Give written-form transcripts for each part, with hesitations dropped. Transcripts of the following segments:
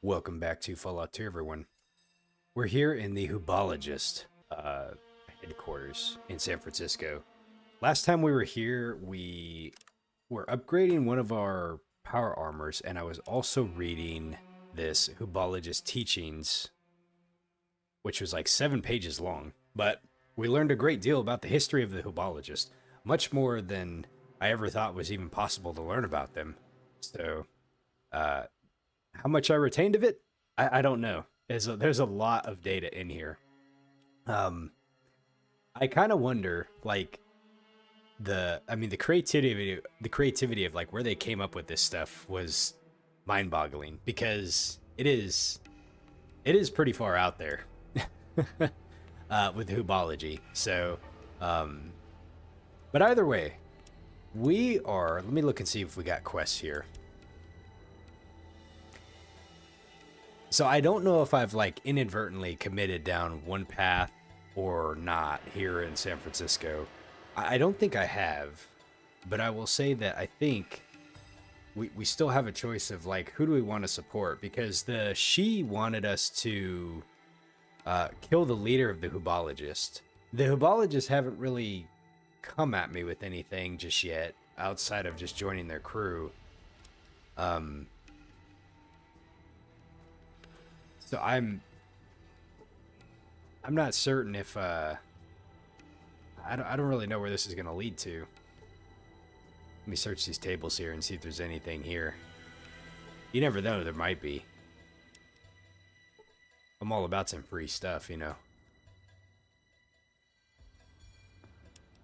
Welcome back to Fallout 2, everyone. We're here in the Hubologist headquarters in San Francisco. Last time we were here, we were upgrading one of our power armors, and I was also reading this Hubologist Teachings, which was like 7 pages long. But we learned a great deal about the history of the Hubologist, much more than I ever thought was even possible to learn about them. So, uh, how much I retained of it, I don't know. There's a lot of data in here. Um, I kind of wonder, like the creativity of like where they came up with this stuff was mind-boggling because it is pretty far out there with Hubology. So, um, but either way, we are. Let me look and see if we got quests here. So I don't know if I've like inadvertently committed down one path or not here in San Francisco. I don't think I have, but I will say that I think we still have a choice of like who do we want to support because she wanted us to kill the leader of the Hubologist. The Hubologists haven't really come at me with anything just yet outside of just joining their crew. Um, So I'm not certain if I don't really know where this is gonna lead to. Let me search these tables here and see if there's anything here. You never know, there might be. I'm all about some free stuff, you know.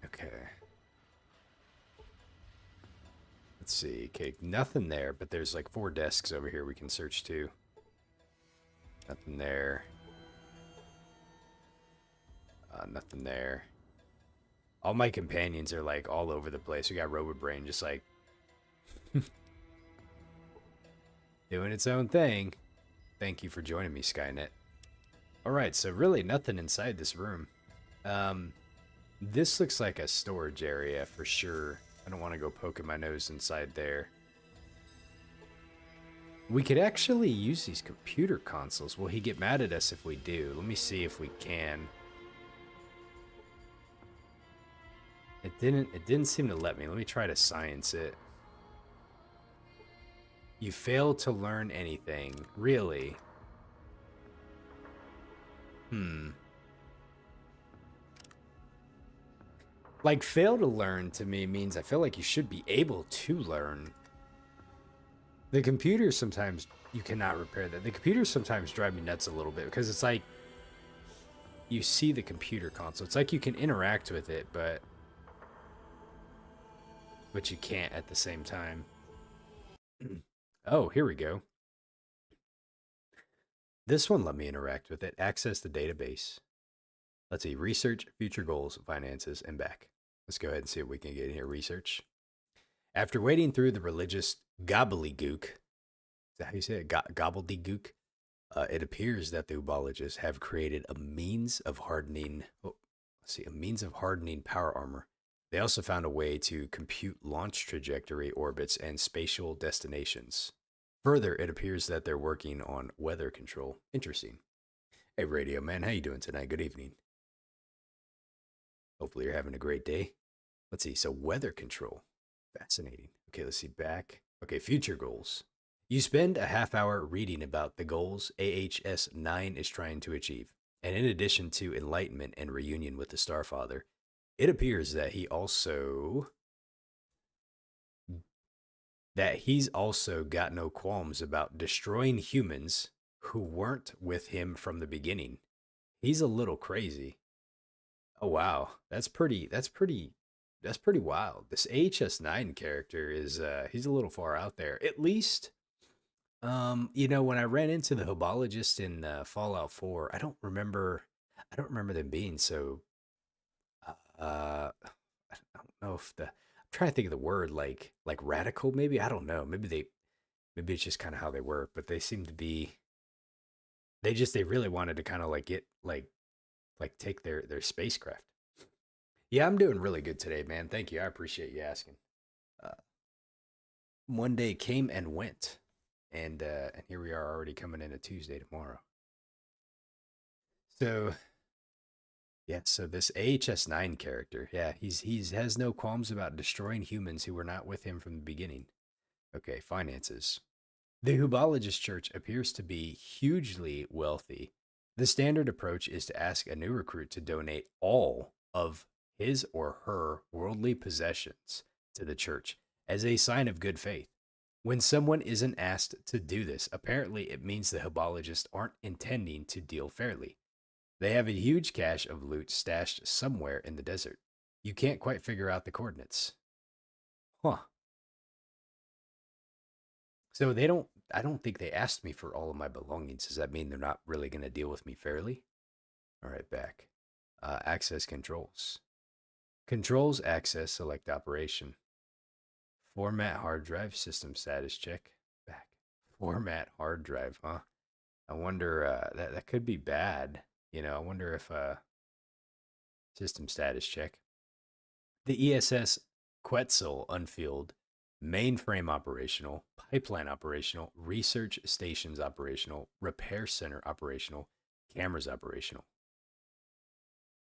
Okay. Let's see. Okay, nothing there, but there's like 4 desks over here we can search too. Nothing there. Nothing there. All my companions are like all over the place. We got Robobrain just like doing its own thing. Thank you for joining me, Skynet. Alright, so really nothing inside this room. This looks like a storage area for sure. I don't want to go poking my nose inside there. We could actually use these computer consoles. Will he get mad at us if we do? Let me see if we can. It didn't seem to let me. Let me try to science it. You failed to learn anything. Really? Like, fail to learn to me means I feel like you should be able to learn. The computers sometimes, you cannot repair that. The computers sometimes drive me nuts a little bit because it's like, you see the computer console. It's like you can interact with it, but you can't at the same time. Oh, here we go. This one let me interact with it. Access the database. Let's see. Research, future goals, finances, and back. Let's go ahead and see what we can get in here. Research. After wading through the religious gobbledygook, is that how you say it? Gobbledygook? It appears that the Ubologists have created a means of hardening. Oh, let's see, a means of hardening power armor. They also found a way to compute launch trajectory, orbits, and spatial destinations. Further, it appears that they're working on weather control. Interesting. Hey, Radio Man, how you doing tonight? Good evening. Hopefully you're having a great day. Let's see. So weather control. Fascinating. Okay, let's see back. Okay, future goals. You spend a half hour reading about the goals AHS 9 is trying to achieve. And in addition to enlightenment and reunion with the Starfather, it appears that he's also got no qualms about destroying humans who weren't with him from the beginning. He's a little crazy. Oh wow, that's pretty wild. This AHS9 character is he's a little far out there. At least when I ran into the Hobologist in Fallout 4, I don't remember them being so I don't know if I'm trying to think of the word like radical maybe. I don't know. Maybe it's just kind of how they were, but they seem to be they really wanted to kind of like get like take their spacecraft. Yeah, I'm doing really good today, man. Thank you. I appreciate you asking. Uh, One day came and went. And here we are already coming into Tuesday tomorrow. So yeah, so this AHS-9 character, yeah, he's has no qualms about destroying humans who were not with him from the beginning. Okay, finances. The Hubologist Church appears to be hugely wealthy. The standard approach is to ask a new recruit to donate all of his or her worldly possessions to the church as a sign of good faith. When someone isn't asked to do this, apparently it means the Hubologists aren't intending to deal fairly. They have a huge cache of loot stashed somewhere in the desert. You can't quite figure out the coordinates. Huh. So I don't think they asked me for all of my belongings. Does that mean they're not really going to deal with me fairly? All right, back. Access controls. Controls access, select operation. Format hard drive, system status check. Back. Format hard drive, huh? I wonder, that could be bad. I wonder if, system status check. The ESS Quetzal unfilled, mainframe operational, pipeline operational, research stations operational, repair center operational, cameras operational.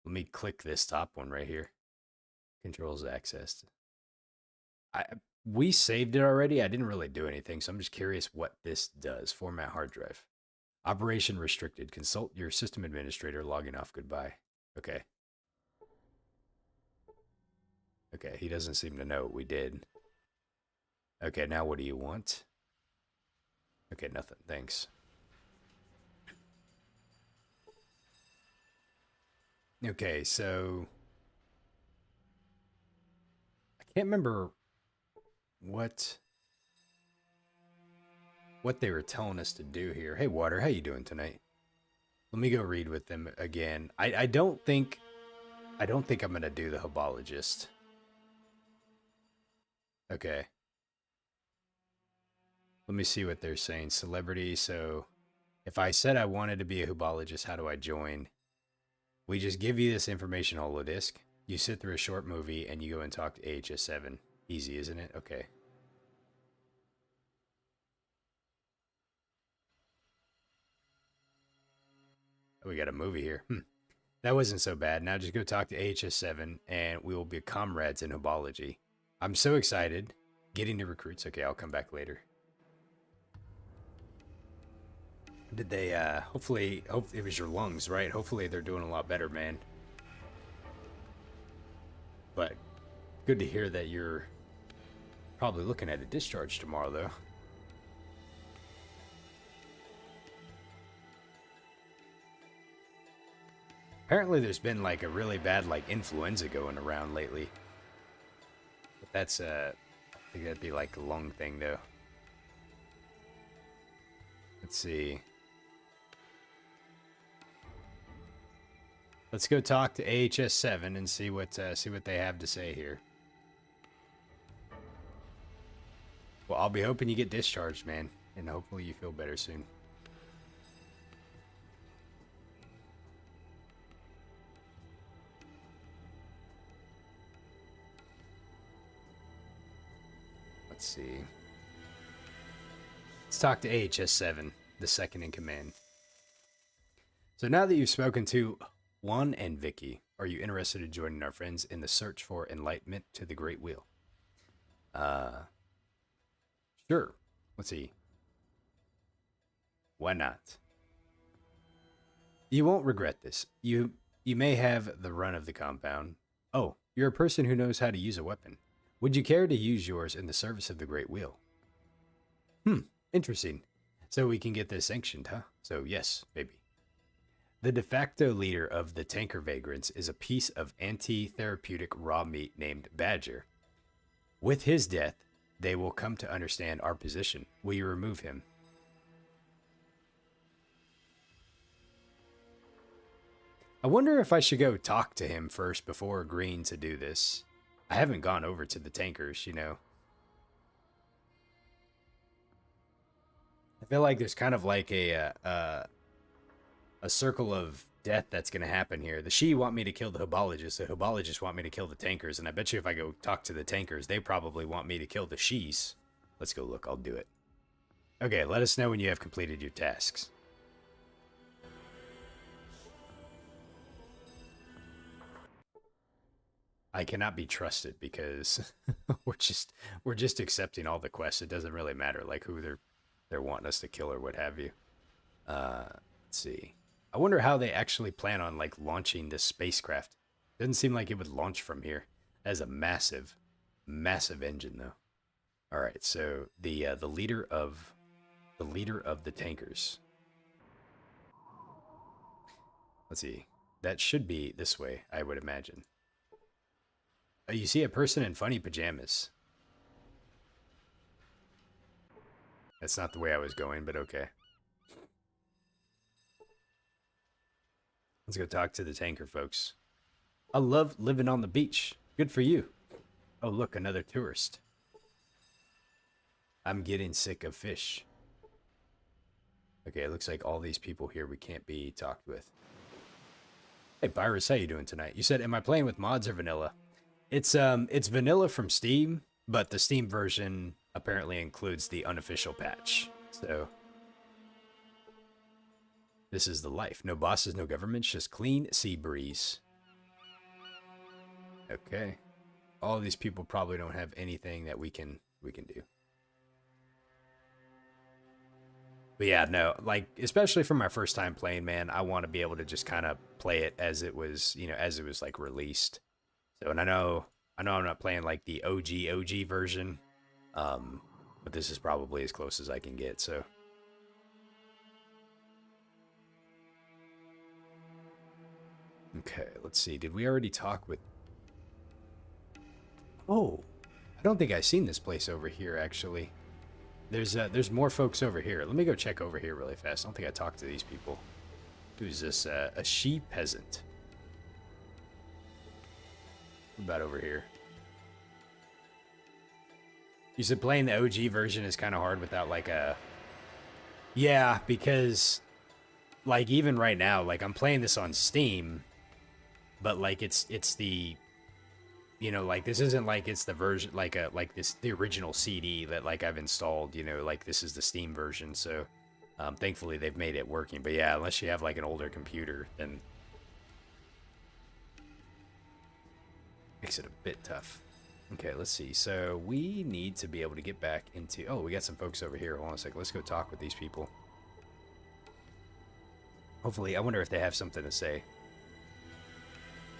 Let me click this top one right here. Controls accessed. We saved it already. I didn't really do anything, so I'm just curious what this does. Format hard drive. Operation restricted. Consult your system administrator. Logging off. Goodbye. Okay. Okay, he doesn't seem to know what we did. Okay, now what do you want? Okay, nothing. Thanks. Okay, so I can't remember what they were telling us to do here. Hey, Water, how you doing tonight? Let me go read with them again. I don't think I'm gonna do the Hubologist. Okay. Let me see what they're saying. Celebrity. So if I said I wanted to be a Hubologist, how do I join? We just give you this information holodisc. You sit through a short movie and you go and talk to AHS-7. Easy, isn't it? Okay. Oh, we got a movie here. That wasn't so bad. Now just go talk to AHS-7 and we will be comrades in Hubology. I'm so excited. Getting new recruits. Okay, I'll come back later. Did they, hopefully it was your lungs, right? Hopefully they're doing a lot better, man. But good to hear that you're probably looking at a discharge tomorrow, though. Apparently there's been like a really bad like influenza going around lately. But that's, I think that'd be like a lung thing, though. Let's see. Let's go talk to AHS-7 and see what they have to say here. Well, I'll be hoping you get discharged, man, and hopefully you feel better soon. Let's see. Let's talk to AHS-7, the second in command. So now that you've spoken to Juan and Vicky, are you interested in joining our friends in the search for enlightenment to the Great Wheel? Sure. Let's see. Why not? You won't regret this. You may have the run of the compound. Oh, you're a person who knows how to use a weapon. Would you care to use yours in the service of the Great Wheel? Interesting. So we can get this sanctioned, huh? So yes, maybe. The de facto leader of the tanker vagrants is a piece of anti-therapeutic raw meat named Badger. With his death, they will come to understand our position. Will you remove him? I wonder if I should go talk to him first before agreeing to do this. I haven't gone over to the tankers, you know. I feel like there's kind of like a circle of death that's going to happen here. The Shi want me to kill the Hubologists. The Hubologists want me to kill the tankers. And I bet you if I go talk to the tankers, they probably want me to kill the Shis. Let's go look. I'll do it. Okay, let us know when you have completed your tasks. I cannot be trusted because we're just accepting all the quests. It doesn't really matter like who they're wanting us to kill or what have you. Let's see. I wonder how they actually plan on like launching this spacecraft. Doesn't seem like it would launch from here. That is a massive, massive engine though. All right, so the leader of the tankers. Let's see. That should be this way, I would imagine. Oh, you see a person in funny pajamas. That's not the way I was going, but okay. Let's go talk to the tanker folks. I love living on the beach. Good for you. Oh, look, another tourist. I'm getting sick of fish. Okay, it looks like all these people here we can't be talked with. Hey, Virus, how you doing tonight? You said, am I playing with mods or vanilla? It's vanilla from Steam, but the Steam version apparently includes the unofficial patch. So this is the life. No bosses, no governments, just clean sea breeze. Okay. All of these people probably don't have anything that we can do. But yeah, no, like especially for my first time playing, man, I want to be able to just kind of play it as it was, as it was like released. So, and I know I'm not playing like the OG version, but this is probably as close as I can get. So, okay, let's see. Did we already talk with? Oh, I don't think I've seen this place over here actually. There's more folks over here. Let me go check over here really fast. I don't think I talked to these people. Who's this? A she peasant. What about over here? You said playing the OG version is kind of hard without like a... Yeah, because like even right now, like I'm playing this on Steam, but like it's the... like this isn't like it's the version, like the original CD that like I've installed, like this is the Steam version. So thankfully they've made it working. But yeah, unless you have like an older computer, then makes it a bit tough. Okay, let's see. So we need to be able to get back into... Oh, we got some folks over here. Hold on a second. Let's go talk with these people. Hopefully, I wonder if they have something to say.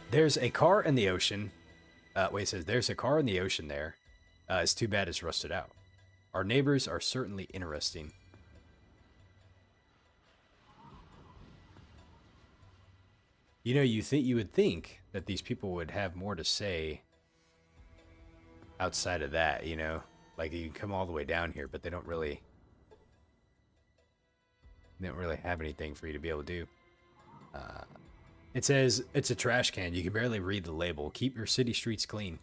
There's a car in the ocean. Wait, it says there's a car in the ocean there. It's too bad it's rusted out. Our neighbors are certainly interesting. You would think that these people would have more to say outside of that, like you can come all the way down here, but they don't really have anything for you to be able to do. It says it's a trash can. You can barely read the label. Keep your city streets clean.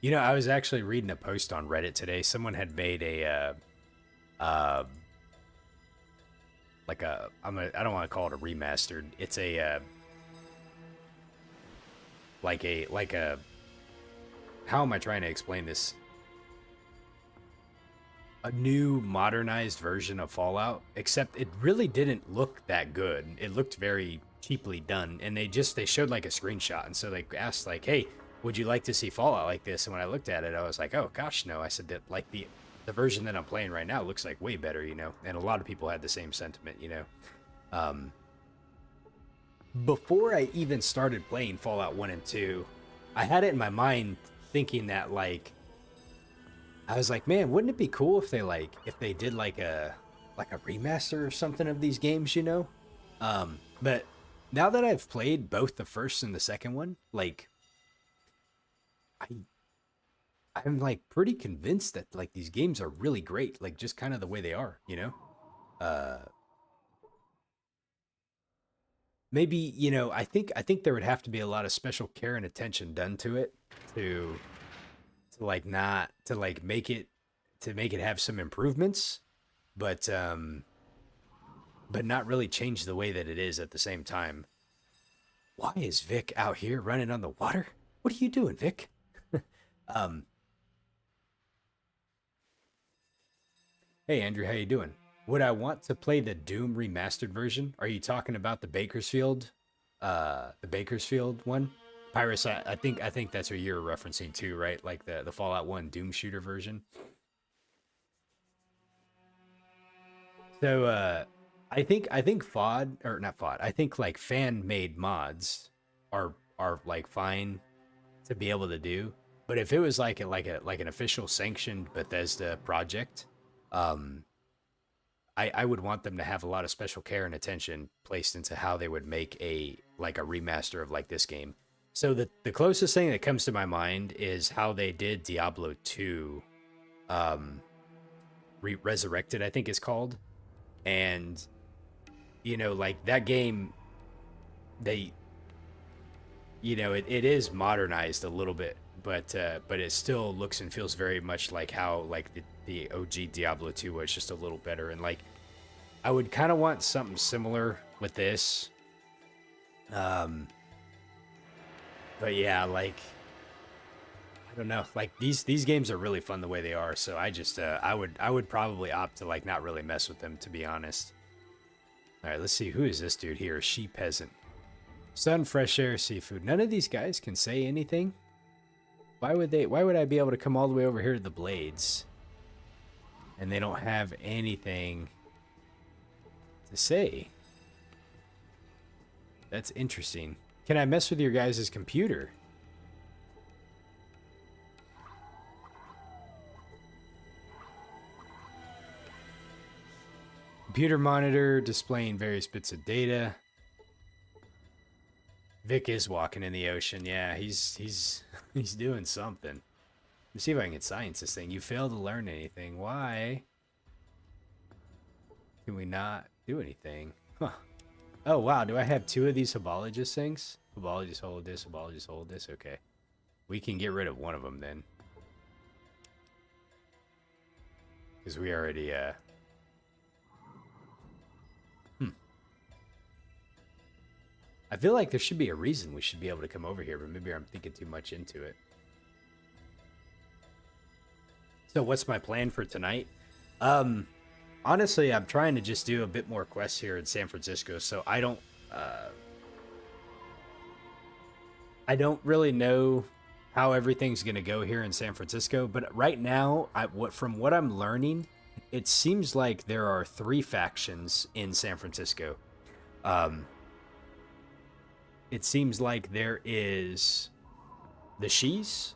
I was actually reading a post on Reddit today. Someone had made a I don't want to call it a remastered. It's a like a how am I trying to explain this? A new modernized version of Fallout, except it really didn't look that good. It looked very cheaply done, and they showed like a screenshot, and so they asked like, "Hey, would you like to see Fallout like this?" And when I looked at it, I was like, "Oh gosh, no." I said that like the version that I'm playing right now looks like way better, and a lot of people had the same sentiment, Before I even started playing Fallout 1 and 2, I had it in my mind thinking that like I was like, man, wouldn't it be cool if they did like a remaster or something of these games, But now that I've played both the first and the second one, like I'm like pretty convinced that like these games are really great, like just kind of the way they are, Maybe, I think there would have to be a lot of special care and attention done to it to like not to like make it have some improvements, but not really change the way that it is at the same time. Why is Vic out here running on the water? What are you doing, Vic? um Hey Andrew, how you doing? Would I want to play the Doom remastered version? Are you talking about the Bakersfield one? Pyrus, I think that's what you're referencing too, right? Like the Fallout 1 Doom shooter version. So I think FOD or not FOD. I think like fan made mods are like fine to be able to do. But if it was like an official sanctioned Bethesda project, um, I would want them to have a lot of special care and attention placed into how they would make a remaster of like this game. So the closest thing that comes to my mind is how they did Diablo 2 um Resurrected, I think it's called. And like that game, they it is modernized a little bit, but it still looks and feels very much like how like the OG Diablo 2 was, just a little better. And like I would kind of want something similar with this. Um, but yeah, like I don't know, like these games are really fun the way they are. So I just I would probably opt to like not really mess with them, to be honest. All right, let's see, who is this dude here? She peasant. Sun, fresh air, seafood. None of these guys can say anything. Why would they? Why would I be able to come all the way over here to the Blades, and they don't have anything to say? That's interesting. Can I mess with your guys' computer? Computer monitor displaying various bits of data. Vic is walking in the ocean. Yeah, he's he's doing something. Let me see if I can get science this thing. You failed to learn anything. Why can we not do anything? Huh. Oh wow, do I have two of these Hebologist things? Hebologist hold this, Hebologist hold this. Okay. We can get rid of one of them then. Because we already I feel like there should be a reason we should be able to come over here, but maybe I'm thinking too much into it. So what's my plan for tonight? Um, Honestly, I'm trying to just do a bit more quests here in San Francisco, so uh, I don't really know how everything's gonna go here in San Francisco. But right now, from what I'm learning, it seems like there are three factions in San Francisco. Um, it seems like there is the Shees,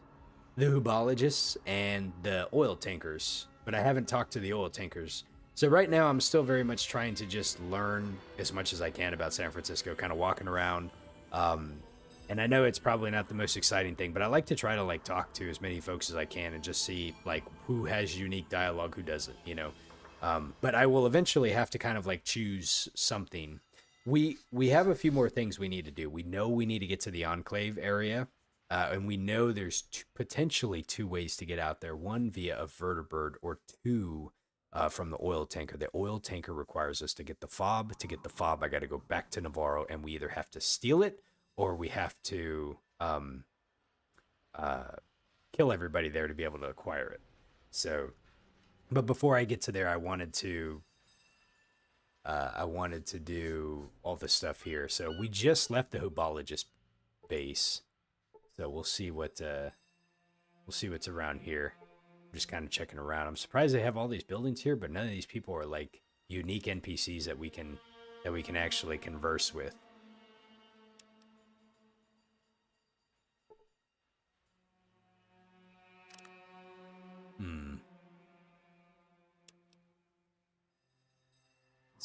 the Hubologists, and the oil tankers. But I haven't talked to the oil tankers. So right now I'm still very much trying to just learn as much as I can about San Francisco, kind of walking around. Um, and I know it's probably not the most exciting thing, but I like to try to like talk to as many folks as I can and just see like who has unique dialogue, who doesn't. But I will eventually have to kind of like choose something. We have a few more things we need to do. We know we need to get to the Enclave area, and we know there's potentially two ways to get out there. One via a vertibird, or two from the oil tanker. The oil tanker requires us to get the fob. To get the fob, I got to go back to Navarro, and we either have to steal it or we have to uh, kill everybody there to be able to acquire it. So, but before I get to there, I wanted to do all the stuff here. So we just left the Hubologist base. So we'll see what's around here. I'm just kind of checking around. I'm surprised they have all these buildings here, but none of these people are like unique NPCs that we can actually converse with.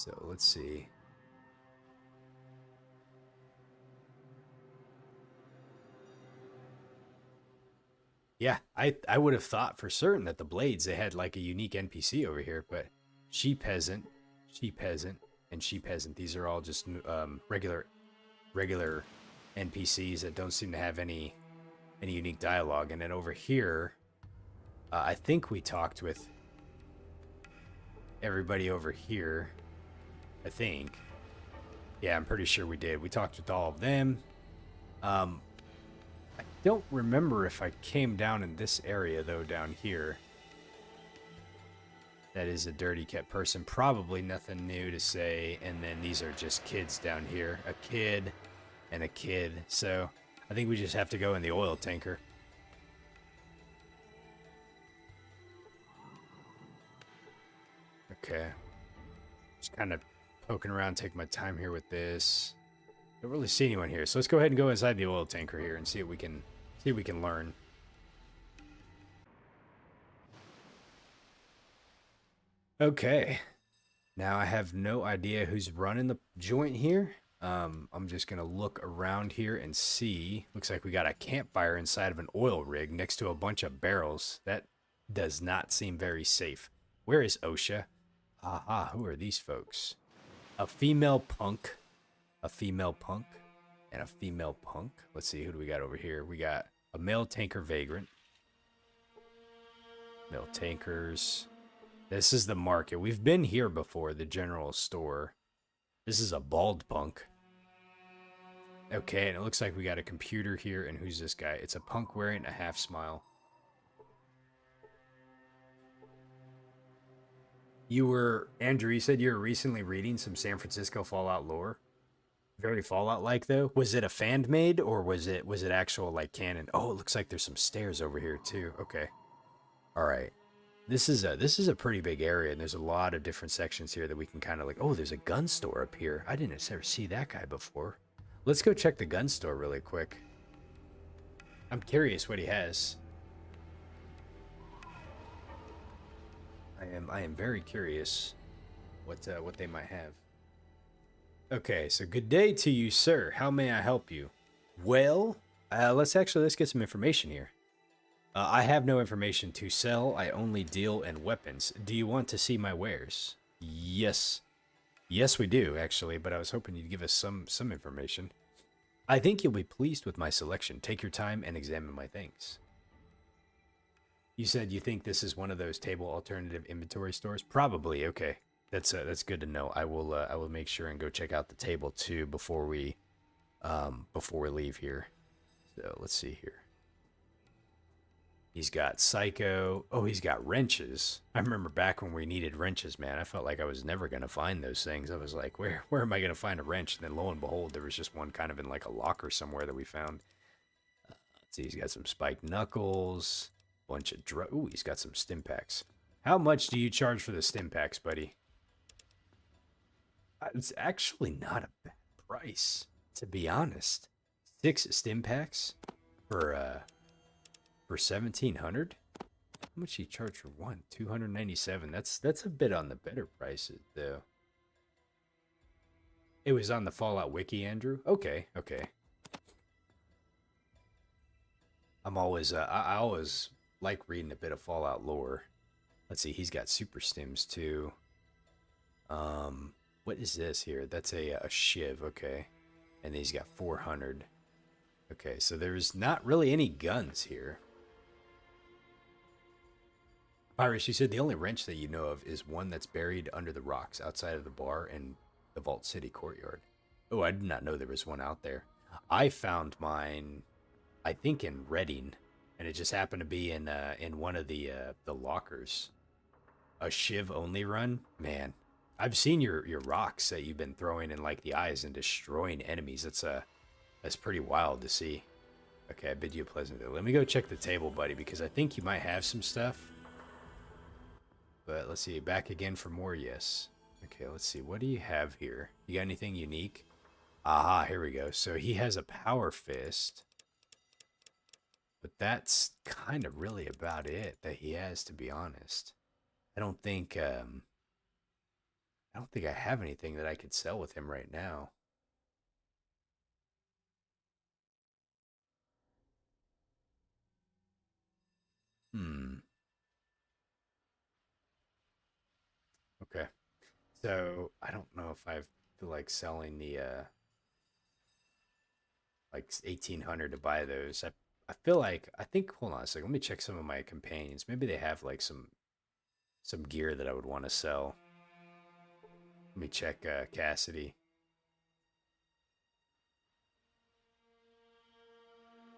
So let's see. Yeah, I would have thought for certain that the Blades, they had like a unique NPC over here, but she peasant, she peasant, and she peasant. These are all just regular NPCs that don't seem to have any unique dialogue. And then over here, I think we talked with everybody over here. I think. Yeah, I'm pretty sure we did. We talked with all of them. Um, I don't remember if I came down in this area though, down here. That is a dirty cat person. Probably nothing new to say. And then these are just kids down here. A kid and a kid. So I think we just have to go in the oil tanker. Okay. Just kind of poking around, taking my time here with this. Don't really see anyone here. So let's go ahead and go inside the oil tanker here and see what we can learn. Okay. Now I have no idea who's running the joint here. I'm just gonna look around here and see. Looks like we got a campfire inside of an oil rig next to a bunch of barrels. That does not seem very safe. Where is OSHA? Aha, who are these folks? A female punk, a female punk, and a female punk. Let's see, who do we got over here? We got a male tanker vagrant. Male tankers. This is the market. We've been here before, the general store. This is a bald punk. Okay, and it looks like we got a computer here. And who's this guy? It's a punk wearing a half smile. Andrew, you said you were recently reading some San Francisco Fallout lore. Very Fallout-like, though. Was it a fan-made, or was it actual, like, canon? Oh, it looks like there's some stairs over here, too. Okay. All right. This is a pretty big area, and there's a lot of different sections here that we can kind of like, oh, there's a gun store up here. I didn't ever see that guy before. Let's go check the gun store really quick. I'm curious what he has. I am very curious what they might have. Okay, so good day to you, sir. How may I help you? Well, let's get some information here. I have no information to sell. I only deal in weapons. Do you want to see my wares? Yes. Yes, we do, actually, but I was hoping you'd give us some information. I think you'll be pleased with my selection. Take your time and examine my things. You said you think this is one of those table alternative inventory stores? Probably. Okay. That's good to know. I will make sure and go check out the table too before we leave here. So, let's see here. He's got Psycho. Oh, he's got wrenches. I remember back when we needed wrenches, man. I felt like I was never going to find those things. I was like, where am I going to find a wrench? And then lo and behold, there was just one kind of in like a locker somewhere that we found. Let's see, he's got some spiked knuckles, bunch of ooh, he's got some stim packs. How much do you charge for the stim packs, buddy? It's actually not a bad price, to be honest. 6 stim packs for 1,700. How much he charge for one? 297. That's a bit on the better prices though. It was on the Fallout wiki, Andrew. Okay. I'm always I always like reading a bit of Fallout lore. Let's see, he's got super stims too. What is this here? That's a shiv. Okay, and he's got 400. Okay, so there's not really any guns here. Iris, you said the only wrench that you know of is one that's buried under the rocks outside of the bar in the Vault City courtyard. Oh, I did not know there was one out there. I found mine, I think, in Reading, and it just happened to be in one of the lockers. A shiv only run, man. I've seen your rocks that you've been throwing in like the eyes and destroying enemies. That's pretty wild to see. Okay, I bid you a pleasant day. Let me go check the table, buddy, because I think you might have some stuff. But let's see, back again for more, yes. Okay, let's see, what do you have here? You got anything unique? Aha, here we go. So he has a power fist. But that's kind of really about it that he has, to be honest. I don't think I have anything that I could sell with him right now. Okay. So I don't know if I feel like selling the like 1,800 to buy those. I feel like I think hold on a second. Let me check some of my companions. Maybe they have like some gear that I would want to sell. Let me check Cassidy.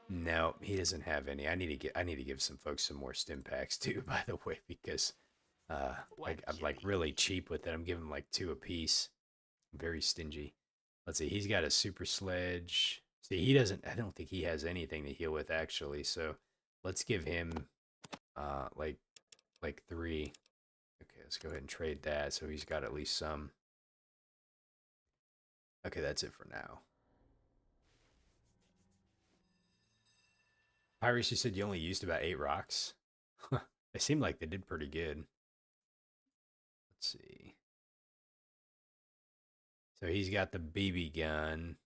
No, he doesn't have any. I need to give some folks some more stim packs too, by the way, because I'm like really cheap with it. I'm giving him like 2 apiece. I'm very stingy. Let's see. He's got a super sledge. See, he doesn't. I don't think he has anything to heal with actually. So let's give him uh like like 3. Okay, let's go ahead and trade that. So he's got at least some. Okay, that's it for now. Iris, you said you only used about 8 rocks. They seem like they did pretty good. Let's see. So he's got the BB gun.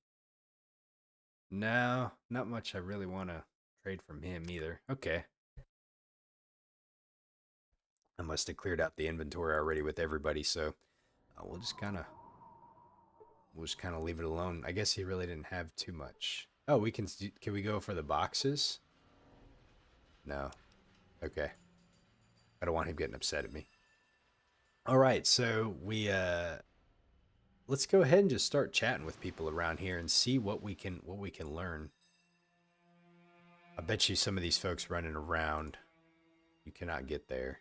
No, not much I really want to trade from him either. Okay. I must have cleared out the inventory already with everybody, so we'll just kind of leave it alone. I guess he really didn't have too much. Oh, can we go for the boxes? No. Okay. I don't want him getting upset at me. All right, so let's go ahead and just start chatting with people around here and see what we can learn. I bet you some of these folks running around, you cannot get there.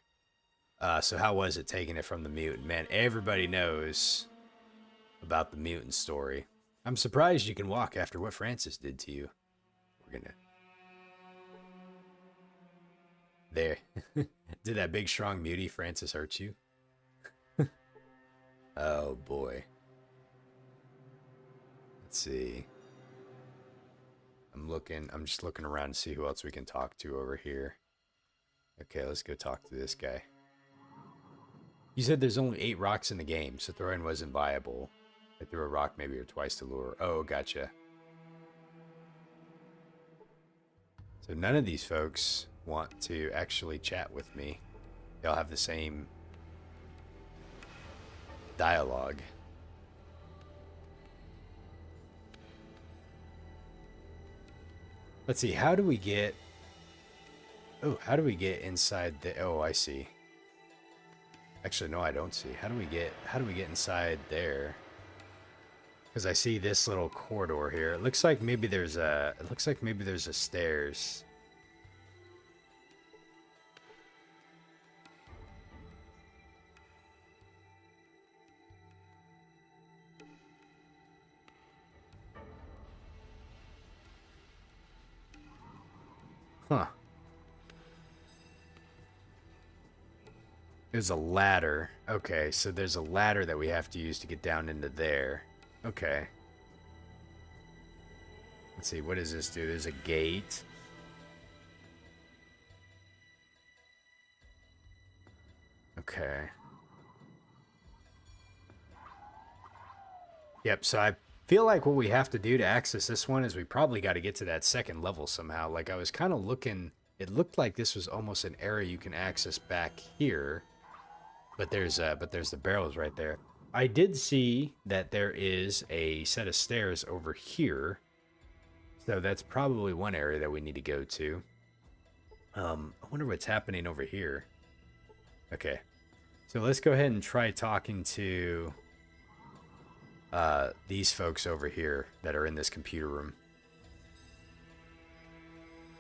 So how was it taking it from the mutant? Man, everybody knows about the mutant story. I'm surprised you can walk after what Francis did to you. We're gonna... There. Did that big strong mutie Francis hurt you? Oh boy. Let's see. I'm just looking around to see who else we can talk to over here. Okay, let's go talk to this guy. You said there's only 8 rocks in the game, so throwing wasn't viable. I threw a rock maybe or twice to lure. Oh, gotcha. So none of these folks want to actually chat with me. They all have the same dialogue. Let's see, how do we get... Oh, how do we get inside the... Oh, I see. Actually, no, I don't see. How do we get inside there? Because I see this little corridor here. It looks like maybe there's a stairs. Huh. There's a ladder. Okay, so there's a ladder that we have to use to get down into there. Okay. Let's see, what does this do? There's a gate. Okay. Yep, so I feel like what we have to do to access this one is we probably got to get to that second level somehow. Like I was kind of looking, it looked like this was almost an area you can access back here. But there's the barrels right there. I did see that there is a set of stairs over here. So that's probably one area that we need to go to. I wonder what's happening over here. Okay. So let's go ahead and try talking to these folks over here that are in this computer room.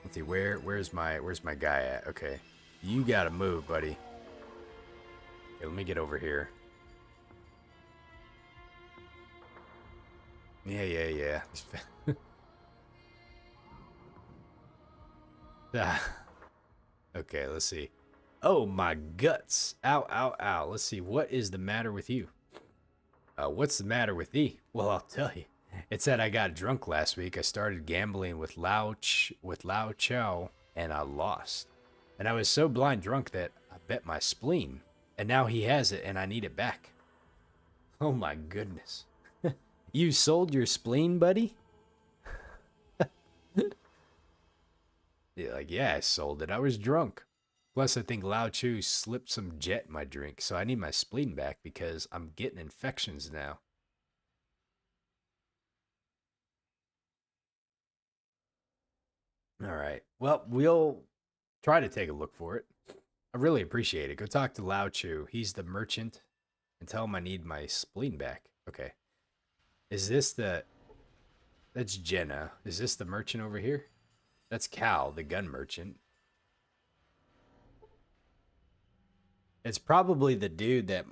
Let's see, where's my guy at? Okay. You gotta move, buddy. Okay, let me get over here. Yeah. Okay, let's see. Oh, my guts. Ow, ow, ow. Let's see. What is the matter with you? What's the matter with thee? Well, I'll tell you. It's that I got drunk last week. I started gambling with Lao Chow, and I lost. And I was so blind drunk that I bet my spleen. And now he has it, and I need it back. Oh, my goodness. You sold your spleen, buddy? Yeah, I sold it. I was drunk. Plus, I think Lao Chu slipped some jet in my drink, so I need my spleen back because I'm getting infections now. All right. Well, we'll try to take a look for it. I really appreciate it. Go talk to Lao Chu. He's the merchant. And tell him I need my spleen back. Okay. Is this the... That's Jenna. Is this the merchant over here? That's Cal, the gun merchant. It's probably the dude that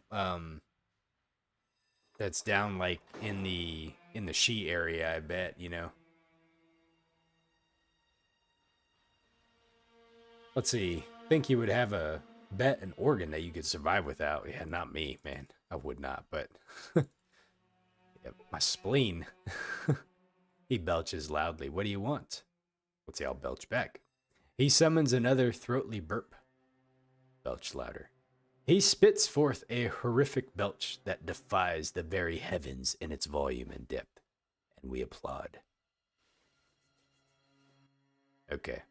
that's down like in the she area, I bet, you know. Let's see. Think you would have a bet an organ that you could survive without. Yeah, not me, man. I would not, but yeah, my spleen. He belches loudly. What do you want? Let's see, I'll belch back. He summons another throatly burp. Belch louder. He spits forth a horrific belch that defies the very heavens in its volume and depth, and we applaud. Okay.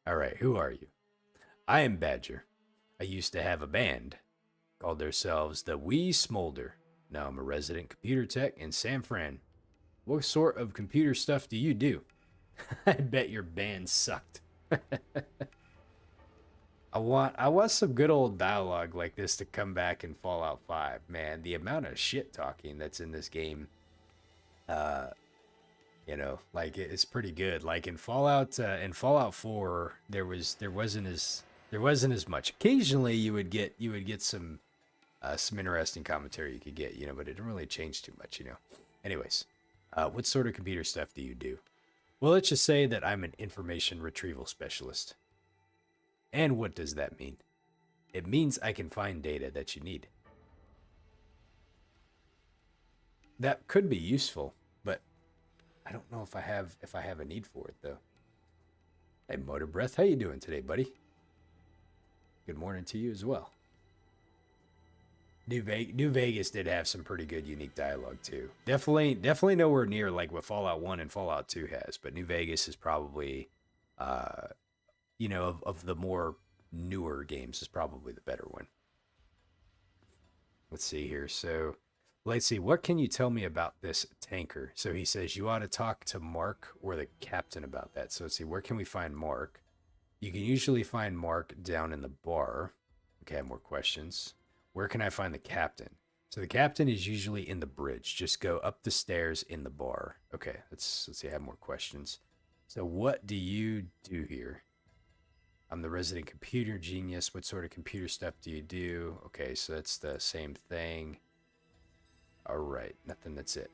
All right, who are you? I am Badger. I used to have a band. Called themselves the Wee Smolder. Now I'm a resident computer tech in San Fran. What sort of computer stuff do you do? I bet your band sucked. I want some good old dialogue like this to come back in Fallout 5. Man, the amount of shit talking that's in this game, you know, like it's pretty good. Like in Fallout 4, there wasn't as much. Occasionally you would get some interesting commentary you could get, you know, but it didn't really change too much, you know. Anyways, what sort of computer stuff do you do? Well, let's just say that I'm an information retrieval specialist. And what does that mean? It means I can find data that you need. That could be useful, but I don't know if I have a need for it though. Hey, Motor Breath, how you doing today, buddy? Good morning to you as well. New Vegas did have some pretty good unique dialogue too. Definitely nowhere near like what Fallout 1 and Fallout 2 has, but New Vegas is probably you know, of the more newer games is probably the better one. Let's see here. So let's see. What can you tell me about this tanker? So he says you ought to talk to Mark or the captain about that. So let's see. Where can we find Mark? You can usually find Mark down in the bar. Okay, I have more questions. Where can I find the captain? So the captain is usually in the bridge. Just go up the stairs in the bar. Okay, let's see. I have more questions. So what do you do here? I'm the resident computer genius. What sort of computer stuff do you do? Okay, so that's the same thing. All right, nothing, that's it.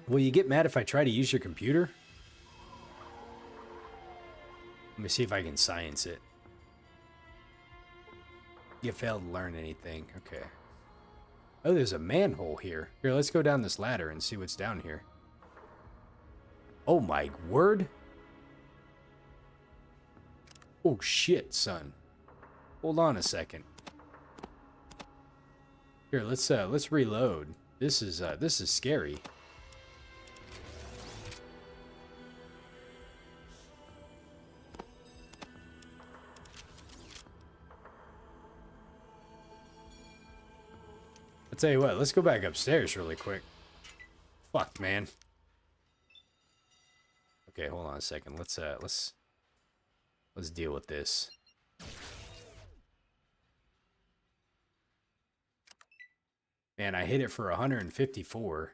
Will you get mad if I try to use your computer? Let me see if I can science it. You failed to learn anything. Okay. Oh, there's a manhole here. Here, let's go down this ladder and see what's down here. Oh my word. Oh shit, son. Hold on a second. Here, let's reload. This is scary. I'll tell you what, let's go back upstairs really quick. Fuck, man. Okay, hold on a second. Let's deal with this. Man, I hit it for 154.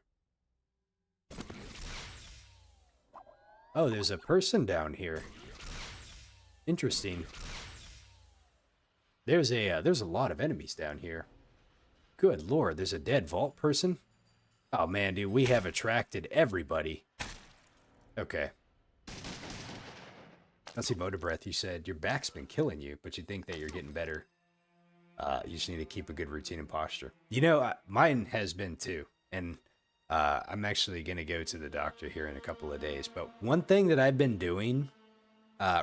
Oh, there's a person down here. Interesting. There's a lot of enemies down here. Good lord, there's a dead vault person? Oh man, dude, we have attracted everybody. Okay. Let's see, Motor Breath, you said your back's been killing you, but you think that you're getting better. You just need to keep a good routine and posture. You know, mine has been too. And I'm actually going to go to the doctor here in a couple of days. But one thing that I've been doing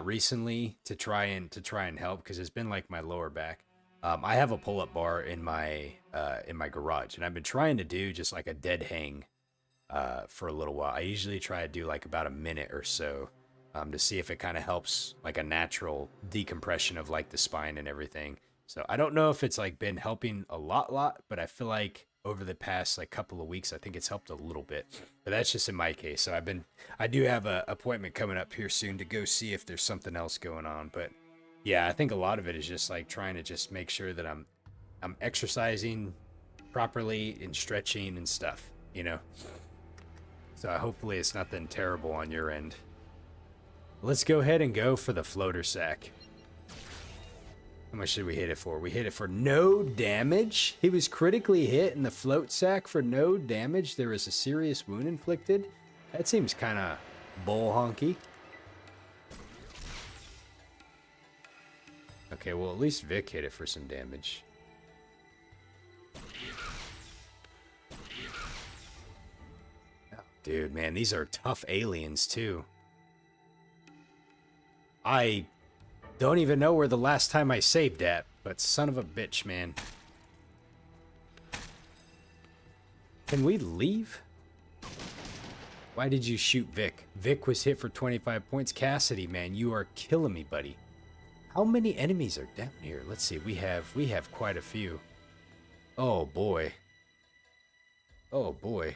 recently to try and help, because it's been like my lower back. I have a pull-up bar in my garage, and I've been trying to do just like a dead hang for a little while. I usually try to do like about a minute or so to see if it kind of helps like a natural decompression of like the spine and everything. So I don't know if it's like been helping a lot, but I feel like over the past like couple of weeks, I think it's helped a little bit. But that's just in my case. So I do have an appointment coming up here soon to go see if there's something else going on. But yeah, I think a lot of it is just like trying to just make sure that I'm exercising properly and stretching and stuff, you know. So hopefully it's nothing terrible on your end. Let's go ahead and go for the floater sack. How much did we hit it for? We hit it for no damage. He was critically hit in the float sack for no damage. There was a serious wound inflicted. That seems kind of bull honky. Okay, well, at least Vic hit it for some damage. Oh, dude, man, these are tough aliens, too. I don't even know where the last time I saved at, but son of a bitch, man. Can we leave? Why did you shoot Vic? Vic was hit for 25 points. Cassidy, man, you are killing me, buddy. How many enemies are down here? Let's see. We have quite a few. Oh boy. Oh boy.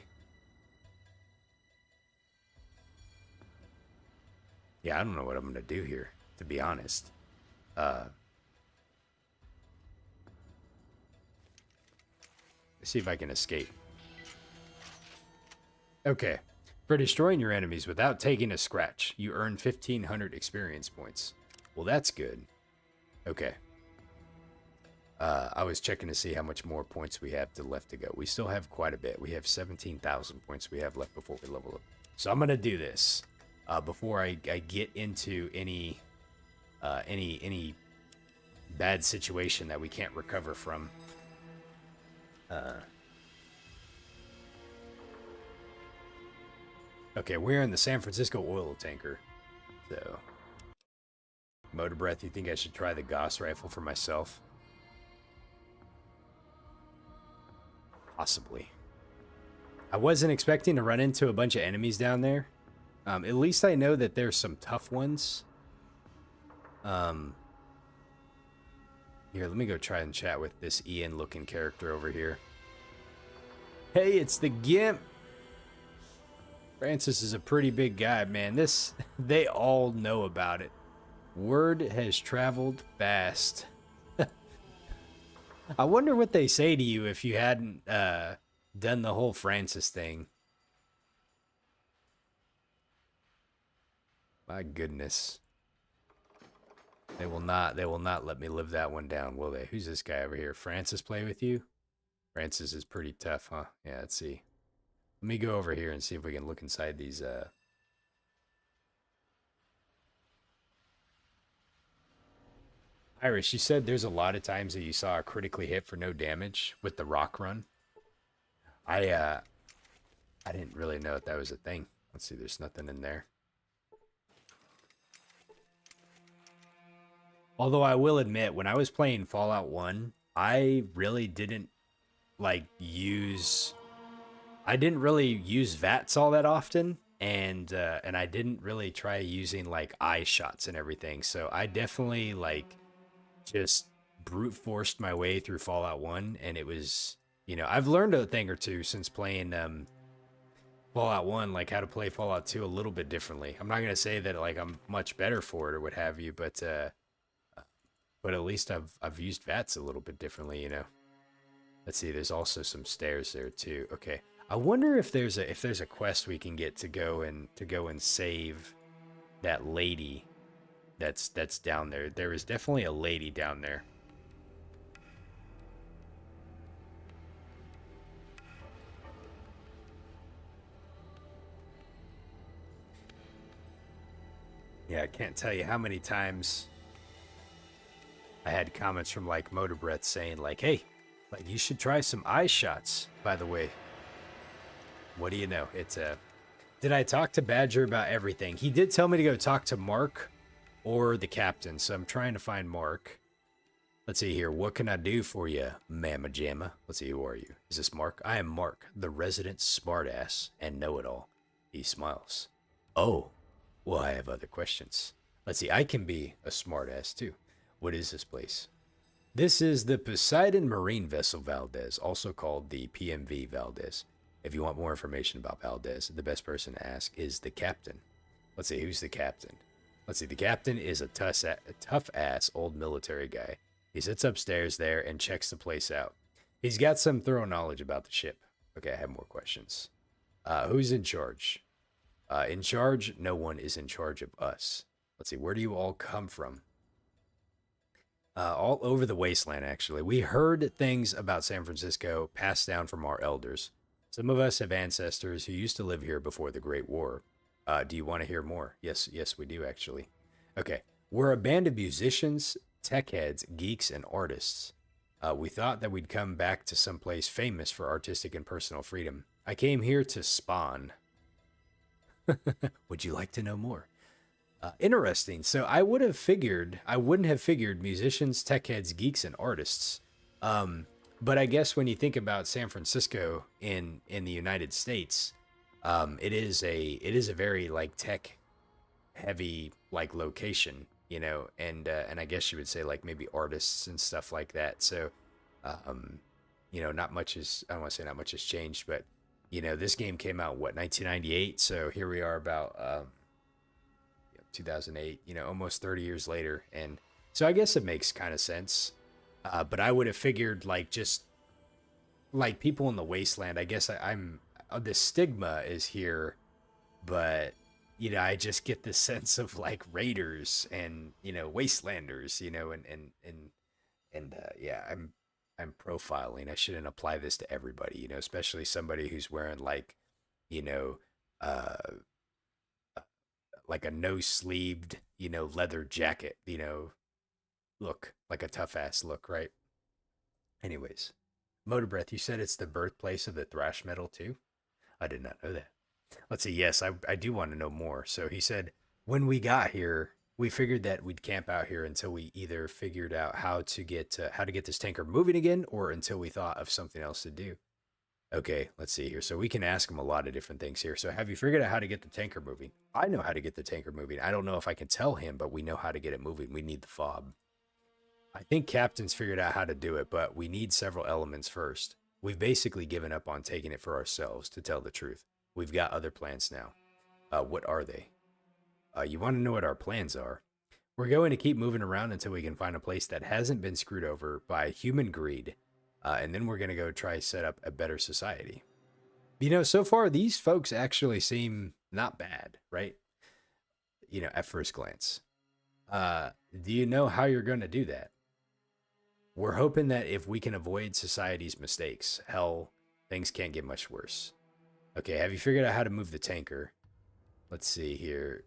Yeah, I don't know what I'm gonna do here, to be honest. Let's see if I can escape. Okay. For destroying your enemies without taking a scratch, you earn 1,500 experience points. Well, that's good. Okay. I was checking to see how much more points we have left to go. We still have quite a bit. We have 17,000 points we have left before we level up. So I'm gonna do this before I get into any bad situation that we can't recover from. Okay, we're in the San Francisco oil tanker. So, Motor Breath, you think I should try the Gauss rifle for myself? Possibly. I wasn't expecting to run into a bunch of enemies down there. At least I know that there's some tough ones. Here, let me go try and chat with this Ian-looking character over here. Hey, it's the Gimp! Francis is a pretty big guy, man. They all know about it. Word has traveled fast. I wonder what they say to you if you hadn't done the whole Francis thing. My goodness. They will not let me live that one down, will they? Who's this guy over here? Francis play with you? Francis is pretty tough, huh? Yeah, let's see. Let me go over here and see if we can look inside these, Iris, you said there's a lot of times that you saw a critically hit for no damage with the rock run. I didn't really know if that was a thing. Let's see, there's nothing in there. Although I will admit, when I was playing Fallout 1, I really didn't, I didn't really use VATS all that often, and I didn't really try using, eye shots and everything, so I definitely, just brute forced my way through Fallout 1, and it was, I've learned a thing or two since playing Fallout 1, how to play Fallout 2 a little bit differently. I'm not going to say that, I'm much better for it or what have you, but at least I've used VATS a little bit differently, Let's see, there's also some stairs there too. Okay. I wonder if there's a quest we can get to go and save that lady that's down there. There is definitely a lady down there. Yeah, I can't tell you how many times I had comments from Motor Breath saying hey, you should try some eye shots, by the way. What do you know? Did I talk to Badger about everything? He did tell me to go talk to Mark or the captain, so I'm trying to find Mark. Let's see here. What can I do for you, Mamma Jamma? Let's see, who are you? Is this Mark? I am Mark, the resident smartass and know-it-all. He smiles. Oh, well, I have other questions. Let's see, I can be a smartass too. What is this place? This is the Poseidon Marine Vessel Valdez, also called the PMV Valdez. If you want more information about Valdez, the best person to ask is the captain. Let's see, who's the captain? Let's see, the captain is a tough-ass old military guy. He sits upstairs there and checks the place out. He's got some thorough knowledge about the ship. Okay, I have more questions. Who's in charge? In charge? No one is in charge of us. Let's see, where do you all come from? All over the wasteland, actually. We heard things about San Francisco passed down from our elders. Some of us have ancestors who used to live here before the Great War. Do you want to hear more? Yes, we do, actually. Okay. We're a band of musicians, tech heads, geeks, and artists. We thought that we'd come back to some place famous for artistic and personal freedom. I came here to spawn. Would you like to know more? Interesting. So I wouldn't have figured musicians, tech heads, geeks, and artists. But I guess when you think about San Francisco in the United States, it is a very like tech heavy like location, and I guess you would say like maybe artists and stuff like that. So, not much is I don't want to say not much has changed, but this game came out what 1998, so here we are about 2008, almost 30 years later. And so I guess it makes kind of sense. But I would have figured like just like people in the wasteland, I guess I'm the stigma is here, but I just get the sense of like raiders and, wastelanders, and yeah, I'm profiling. I shouldn't apply this to everybody, especially somebody who's wearing you know, uh, like a no sleeved, leather jacket, look like a tough ass look, right? Anyways, Motor Breath, you said it's the birthplace of the thrash metal too? I did not know that. Let's see. Yes, I do want to know more. So he said, when we got here, we figured that we'd camp out here until we either figured out how to get this tanker moving again, or until we thought of something else to do. Okay, let's see here. So we can ask him a lot of different things here. So have you figured out how to get the tanker moving? I know how to get the tanker moving. I don't know if I can tell him, but we know how to get it moving. We need the fob. I think Captain's figured out how to do it, but we need several elements first. We've basically given up on taking it for ourselves, to tell the truth. We've got other plans now. What are they? You want to know what our plans are? We're going to keep moving around until we can find a place that hasn't been screwed over by human greed. And then we're going to go try set up a better society. So far, these folks actually seem not bad, right? At first glance. Do you know how you're going to do that? We're hoping that if we can avoid society's mistakes, hell, things can't get much worse. Okay, have you figured out how to move the tanker? Let's see here.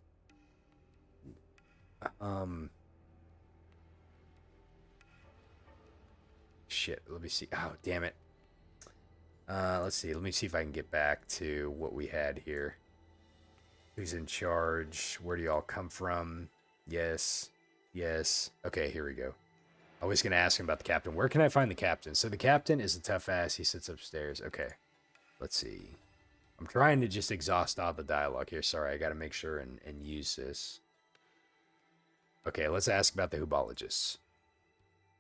Shit, let me see. Oh, damn it. Let's see. Let me see if I can get back to what we had here. Who's in charge? Where do y'all come from? Yes. Yes. Okay, here we go. I was going to ask him about the captain. Where can I find the captain? So the captain is a tough ass. He sits upstairs. Okay. Let's see. I'm trying to just exhaust all the dialogue here. Sorry, I got to make sure and use this. Okay, let's ask about the hubologists.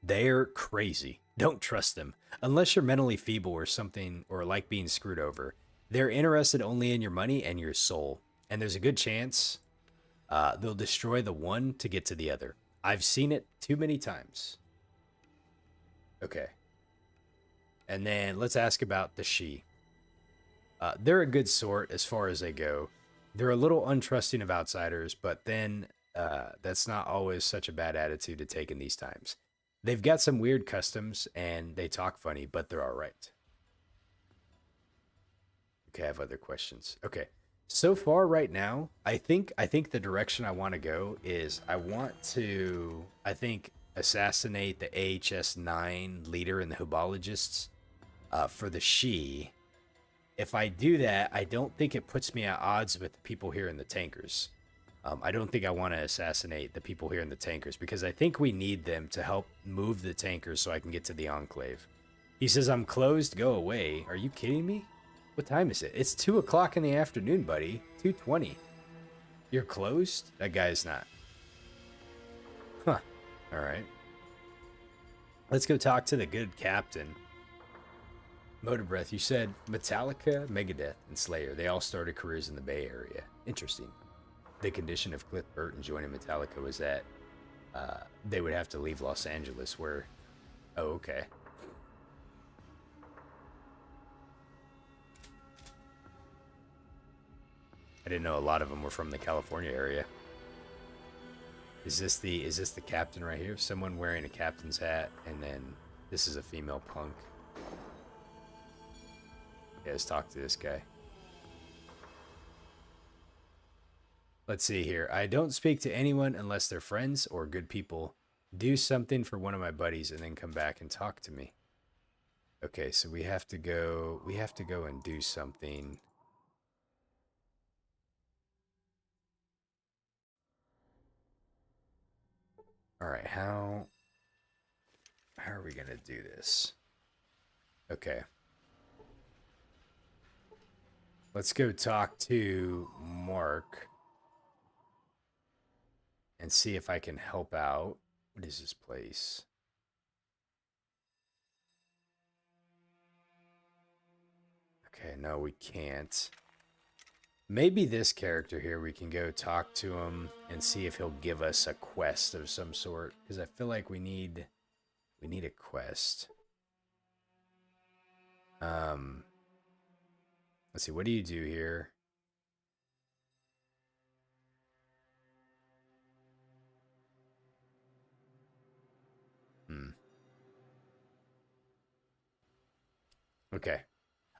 They're crazy. Don't trust them. Unless you're mentally feeble or something, or like being screwed over. They're interested only in your money and your soul. And there's a good chance they'll destroy the one to get to the other. I've seen it too many times. Okay. And then let's ask about the she. They're a good sort as far as they go. They're a little untrusting of outsiders, but then that's not always such a bad attitude to take in these times. They've got some weird customs and they talk funny, but they're all right. Okay, I have other questions. Okay. So far right now, I think the direction I want to go is I think assassinate the AHS-9 leader and the hubologists for the she. If I do that, I don't think it puts me at odds with the people here in the tankers. I don't think I want to assassinate the people here in the tankers because I think we need them to help move the tankers so I can get to the Enclave. He says, I'm closed, go away. Are you kidding me? What time is it? It's 2 o'clock in the afternoon, buddy. 2:20. You're closed? That guy's not. Huh. All right. Let's go talk to the good captain. Motor Breath, you said Metallica, Megadeth, and Slayer. They all started careers in the Bay Area. Interesting. The condition of Cliff Burton joining Metallica was that they would have to leave Los Angeles where... Oh, okay. I didn't know a lot of them were from the California area. Is this the captain right here? Someone wearing a captain's hat, and then this is a female punk. Yeah, let's talk to this guy. Let's see here. I don't speak to anyone unless they're friends or good people. Do something for one of my buddies and then come back and talk to me. Okay, so we have to go and do something. All right, how are we going to do this? Okay. Let's go talk to Mark and see if I can help out. What is this place? Okay, no, we can't. Maybe this character here, we can go talk to him and see if he'll give us a quest of some sort. Because I feel like we need a quest. Let's see, what do you do here? Okay.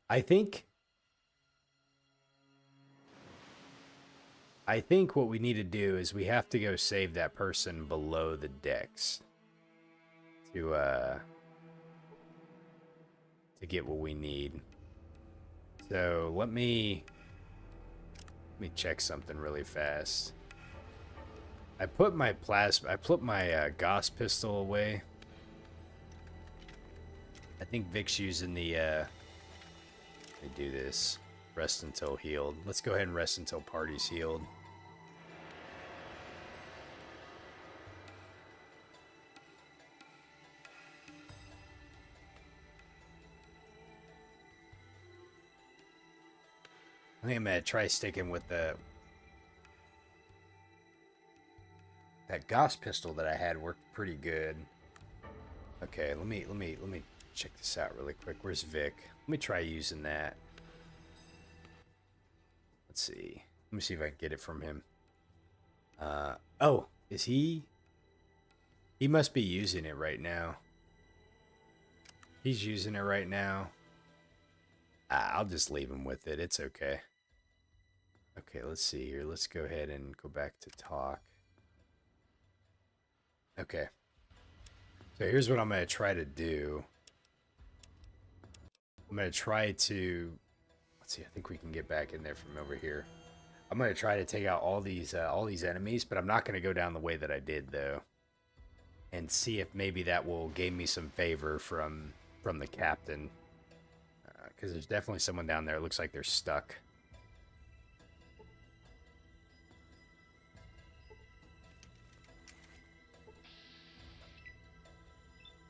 I think what we need to do is we have to go save that person below the decks to get what we need. So let me check something really fast. I put my Gauss pistol away. I think Vic's using the let me do this. Rest until healed. Let's go ahead and rest until party's healed. I think I'm gonna try sticking with that Gauss pistol that I had worked pretty good. Okay, let me check this out really quick. Where's Vic? Let me try using that. Let's see. Let me see if I can get it from him. Oh, is he? He must be using it right now. He's using it right now. I'll just leave him with it. It's okay. Okay, let's see here. Let's go ahead and go back to talk. Okay. So here's what I'm going to try to do. I'm going to try to... Let's see, I think we can get back in there from over here. I'm going to try to take out all these enemies, but I'm not going to go down the way that I did, though. And see if maybe that will gain me some favor from the captain. Because there's definitely someone down there. It looks like they're stuck.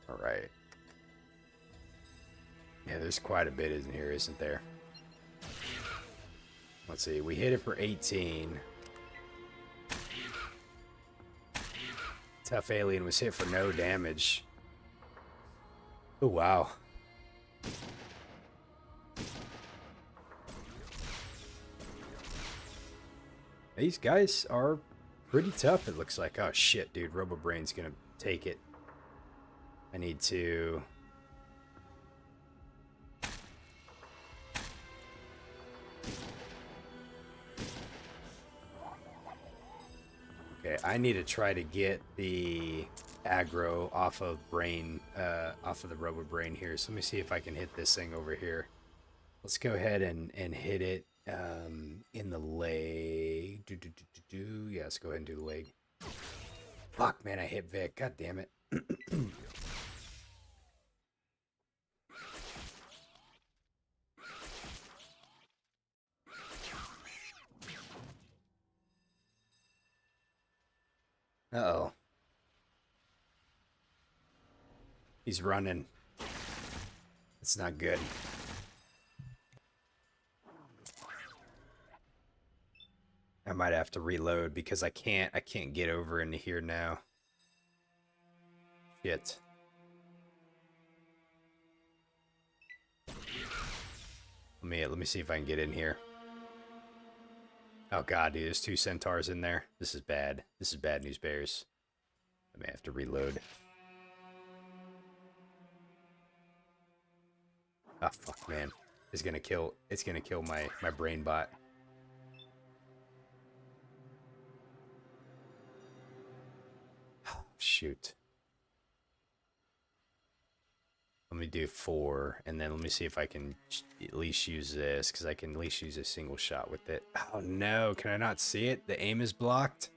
All right. Yeah, there's quite a bit in here, isn't there? Let's see. We hit it for 18. Tough Alien was hit for no damage. Oh, wow. These guys are pretty tough, it looks like. Oh, shit, dude. Robo-Brain's gonna take it. I need to... Okay, I need to try to get the aggro off of the Robo-Brain here. So let me see if I can hit this thing over here. Let's go ahead and hit it in the leg. Yeah, let's go ahead and do the leg. Fuck, man, I hit Vic. God damn it. Uh-oh. He's running. It's not good. I might have to reload because I can't get over into here now. Shit. Let me see if I can get in here. Oh god, dude, there's 2 centaurs in there. This is bad. This is bad news bears. I may have to reload. Oh fuck, man. It's gonna kill my brain bot. Shoot. Let me do 4, and then let me see if I can at least use this, because I can at least use a single shot with it. Oh no, can I not see it? The aim is blocked?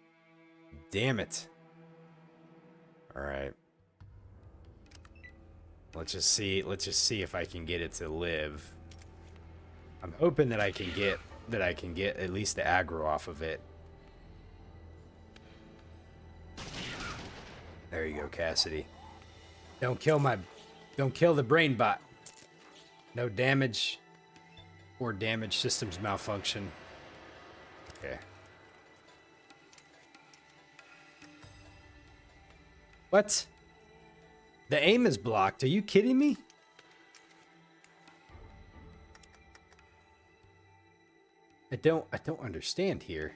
Damn it. Alright. Let's just see if I can get it to live. I'm hoping that I can get at least the aggro off of it. There you go, Cassidy. Don't kill the brain bot. No damage or damage systems malfunction. Okay. What? The aim is blocked. Are you kidding me? I don't understand here.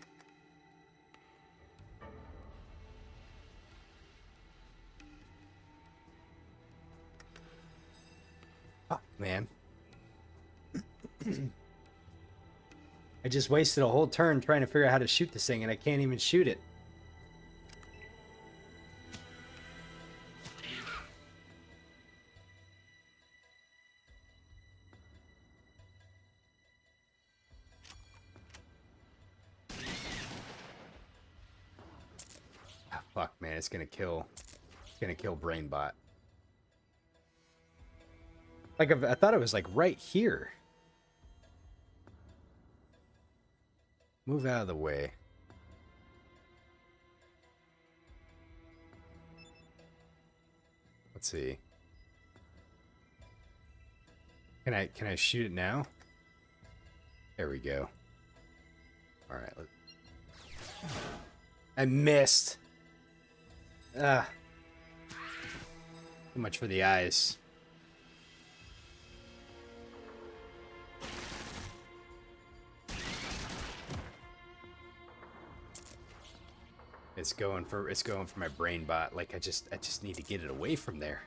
Fuck, man. I just wasted a whole turn trying to figure out how to shoot this thing, and I can't even shoot it. Ah, fuck, man, it's gonna kill Brainbot. Like, I thought it was like right here. Move out of the way. Let's see. Can I shoot it now? There we go. All right. I missed. Ah. Too much for the eyes. It's going for my brain bot. Like I just need to get it away from there.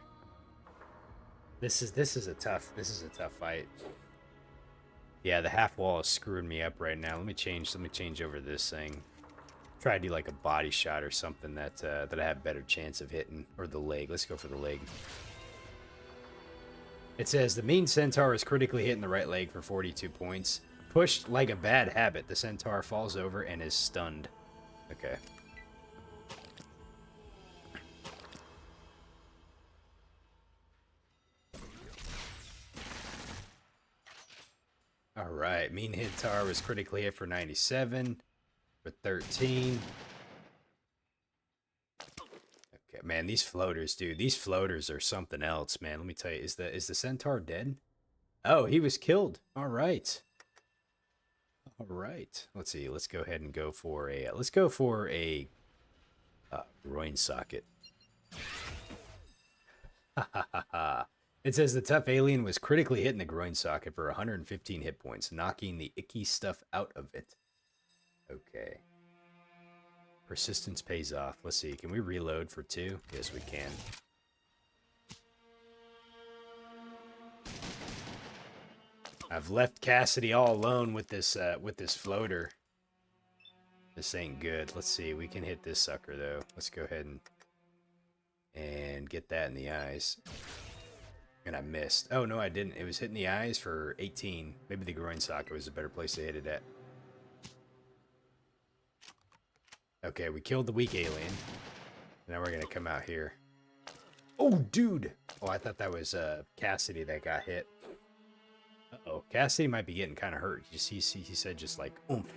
This is a tough fight. Yeah, the half wall is screwing me up right now. Let me change over this thing. Try to do like a body shot or something that I have better chance of hitting, or the leg. Let's go for the leg. It says the mean centaur is critically hit in the right leg for 42 points. Pushed like a bad habit, the centaur falls over and is stunned. Okay. All right, mean centaur was critically hit for 97, for 13. Okay, man, these floaters, dude, these floaters are something else, man. Let me tell you, is the centaur dead? Oh, he was killed. All right. All right. Let's see. Let's go ahead and go for a groin socket. Ha ha ha ha. It says the tough alien was critically hit in the groin socket for 115 hit points, knocking the icky stuff out of it. Okay. Persistence pays off. Let's see. Can we reload for 2? Yes, we can. I've left Cassidy all alone with this floater. This ain't good. Let's see. We can hit this sucker though. Let's go ahead and get that in the eyes. And I missed. Oh, no, I didn't. It was hitting the eyes for 18. Maybe the groin socket was a better place to hit it at. Okay, we killed the weak alien. Now we're going to come out here. Oh, dude. Oh, I thought that was Cassidy that got hit. Uh-oh. Cassidy might be getting kind of hurt. You see, he said just like, oomph.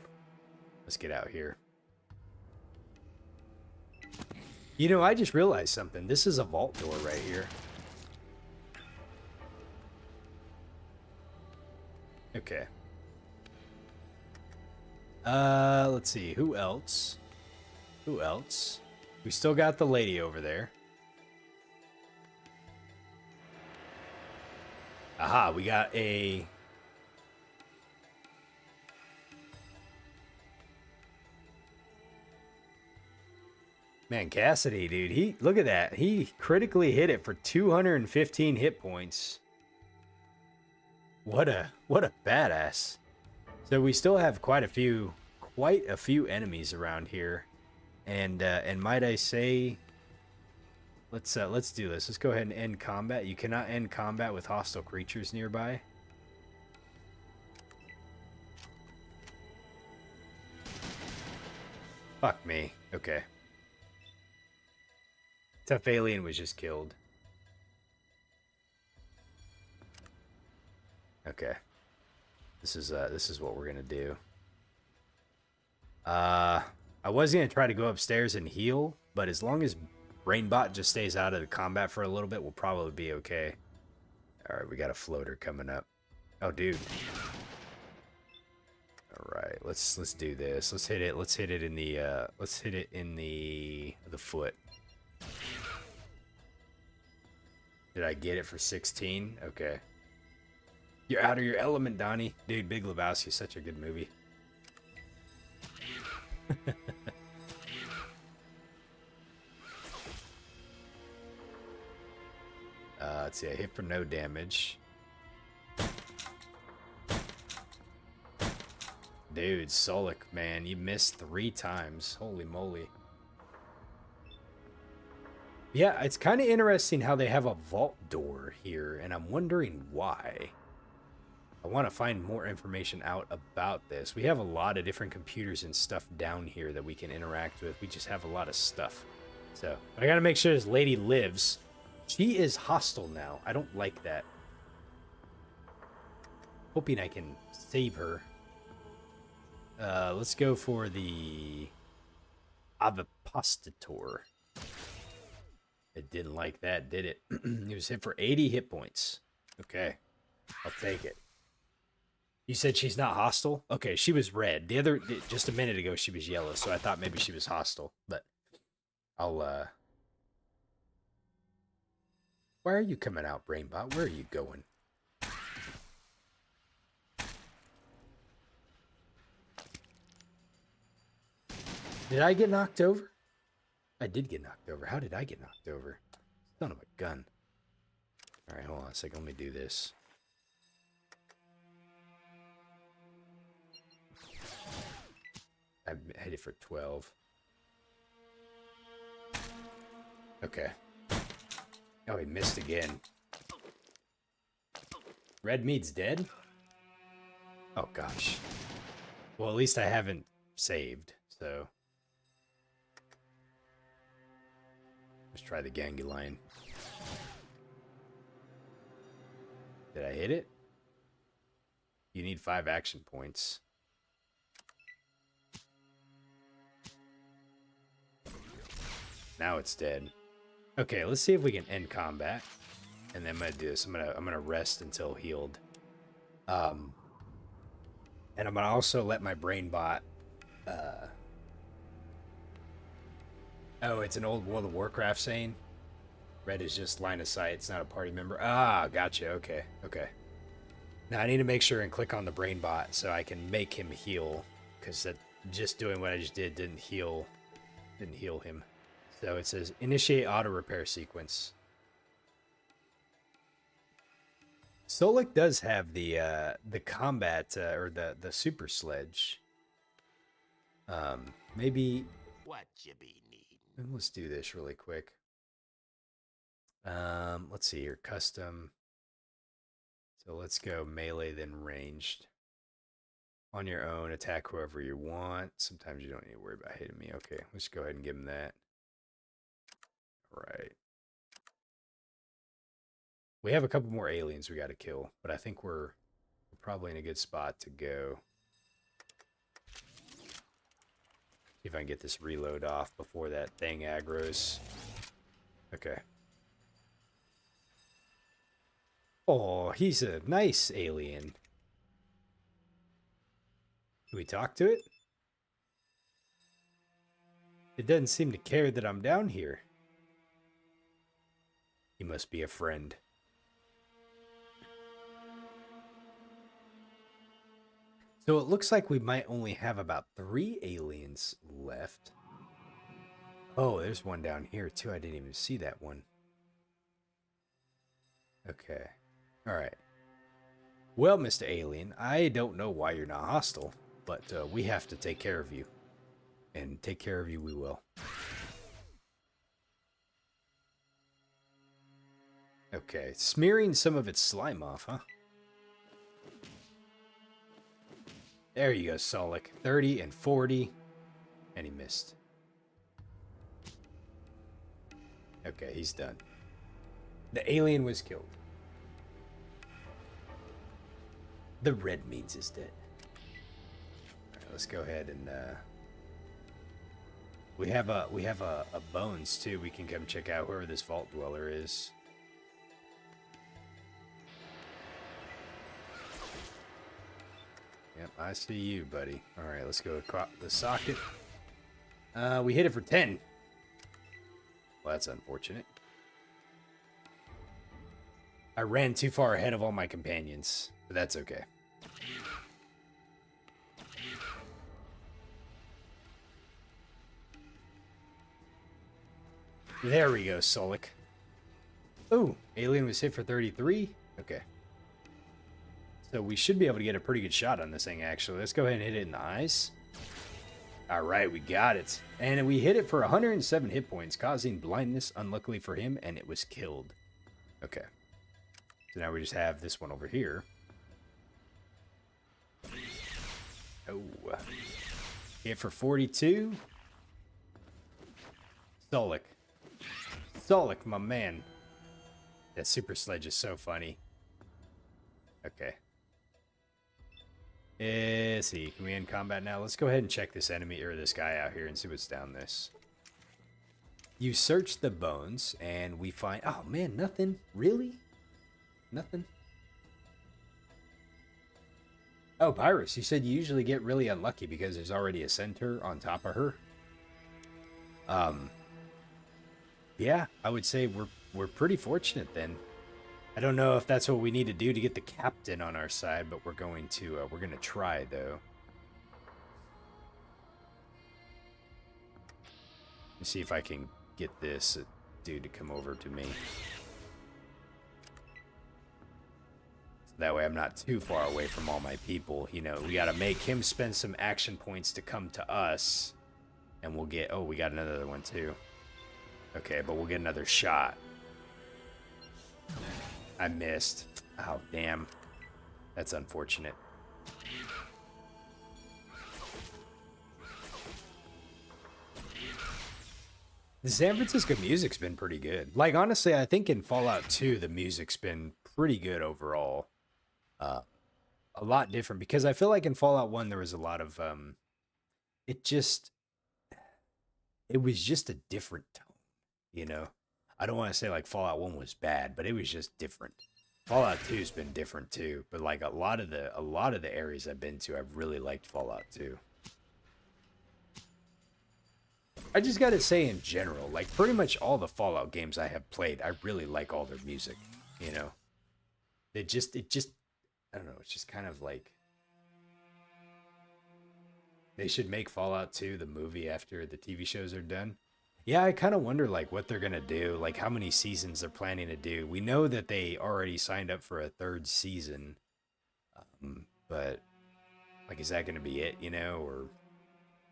Let's get out here. You know, I just realized something. This is a vault door right here. Okay. Let's see. Who else? Who else? We still got the lady over there. Aha, we got a... Man, Cassidy, dude, look at that. He critically hit it for 215 hit points. What a badass. So we still have quite a few enemies around here. And might I say, let's do this. Let's go ahead and end combat. You cannot end combat with hostile creatures nearby. Fuck me. Okay. Tough alien was just killed. Okay. This is what we're gonna do. I was gonna try to go upstairs and heal, but as long as Brainbot just stays out of the combat for a little bit, we'll probably be okay. All right, we got a floater coming up. Oh, dude. All right, let's do this. Let's hit it. Let's hit it in the foot. Did I get it for 16? Okay. You're out of your element, Donnie. Dude, Big Lebowski is such a good movie. Let's see, I hit for no damage. Dude, Solik, man, you missed 3 times. Holy moly. Yeah, it's kind of interesting how they have a vault door here, and I'm wondering why. I want to find more information out about this. We have a lot of different computers and stuff down here that we can interact with. We just have a lot of stuff. So, I gotta make sure this lady lives. She is hostile now. I don't like that. Hoping I can save her. Let's go for the Avipostator. It didn't like that, did it? He was hit for 80 hit points. Okay, I'll take it. You said she's not hostile? Okay, she was red. Just a minute ago, she was yellow, so I thought maybe she was hostile. But I'll, Why are you coming out, Brainbot? Where are you going? Did I get knocked over? I did get knocked over. How did I get knocked over? Son of a gun. Alright, hold on a second. Let me do this. I hit it for 12. Okay. Oh, he missed again. Red meat's dead? Oh, gosh. Well, at least I haven't saved, so... Let's try the Ganglion. Did I hit it? You need 5 action points. Now it's dead. Okay, let's see if we can end combat. And then I'm gonna do this. I'm gonna rest until healed. And I'm gonna also let my brain bot. Oh, it's an old World of Warcraft saying. Red is just line of sight. It's not a party member. Ah, gotcha. Okay, okay. Now I need to make sure and click on the brain bot so I can make him heal, because that just doing what I just didn't heal him. So it says initiate auto repair sequence. Solik does have the combat or the super sledge. Maybe What you be needing? let's do this really quick. Let's see here, custom. So let's go melee then ranged. On your own, attack whoever you want. Sometimes you don't need to worry about hitting me. Okay, let's go ahead and give him that. All right. We have a couple more aliens we got to kill, but I think we're probably in a good spot to go. See if I can get this reload off before that thing aggroes. Okay. Oh, he's a nice alien. Can we talk to it? It doesn't seem to care that I'm down here. He must be a friend. So it looks like we might only have about 3 aliens left. Oh, there's one down here too. I didn't even see that one. Okay. All right. Well, Mr. Alien, I don't know why you're not hostile, but we have to take care of you. And take care of you we will. Okay, smearing some of its slime off, huh? There you go, Solek. 30 and 40. And he missed. Okay, he's done. The alien was killed. The red means is dead. Alright, let's go ahead and we have a bones too. We can come check out whoever this vault dweller is. Yep, I see you, buddy. Alright, let's go across the socket. We hit it for 10. Well, that's unfortunate. I ran too far ahead of all my companions, but that's okay. There we go, Solek. Ooh, alien was hit for 33? Okay. So we should be able to get a pretty good shot on this thing, actually. Let's go ahead and hit it in the eyes. Alright, we got it. And we hit it for 107 hit points, causing blindness, unluckily for him, and it was killed. Okay. So now we just have this one over here. Oh. Hit for 42. Solek. Solek, my man. That super sledge is so funny. Okay. Let's see. Can we end combat now? Let's go ahead and check this enemy or this guy out here and see what's down this. You search the bones and we find... Oh, man, nothing. Really? Nothing? Oh, Pyrus, you said you usually get really unlucky because there's already a center on top of her. Yeah, I would say we're pretty fortunate then. I don't know if that's what we need to do to get the captain on our side, but we're going to try though. Let me see if I can get this dude to come over to me. That way I'm not too far away from all my people. You know, we got to make him spend some action points to come to us. And we'll get... Oh, we got another one too. Okay, but we'll get another shot. I missed. Oh, damn. That's unfortunate. The San Francisco music's been pretty good. Like, honestly, I think in Fallout 2, the music's been pretty good overall. A lot different. Because I feel like in Fallout 1, there was a lot of... It was just a different tone, you know? I don't want to say like Fallout 1 was bad, but it was just different. Fallout 2's been different too, but like a lot of the areas I've been to, I've really liked Fallout 2. I just gotta say in general, like pretty much all the Fallout games I have played, I really like all their music, you know? It just, I don't know, it's just kind of like... They should make Fallout 2 the movie after the TV shows are done. Yeah, I kind of wonder, like, what they're going to do, like, how many seasons they're planning to do. We know that they already signed up for a 3rd season, but, like, is that going to be it, you know, or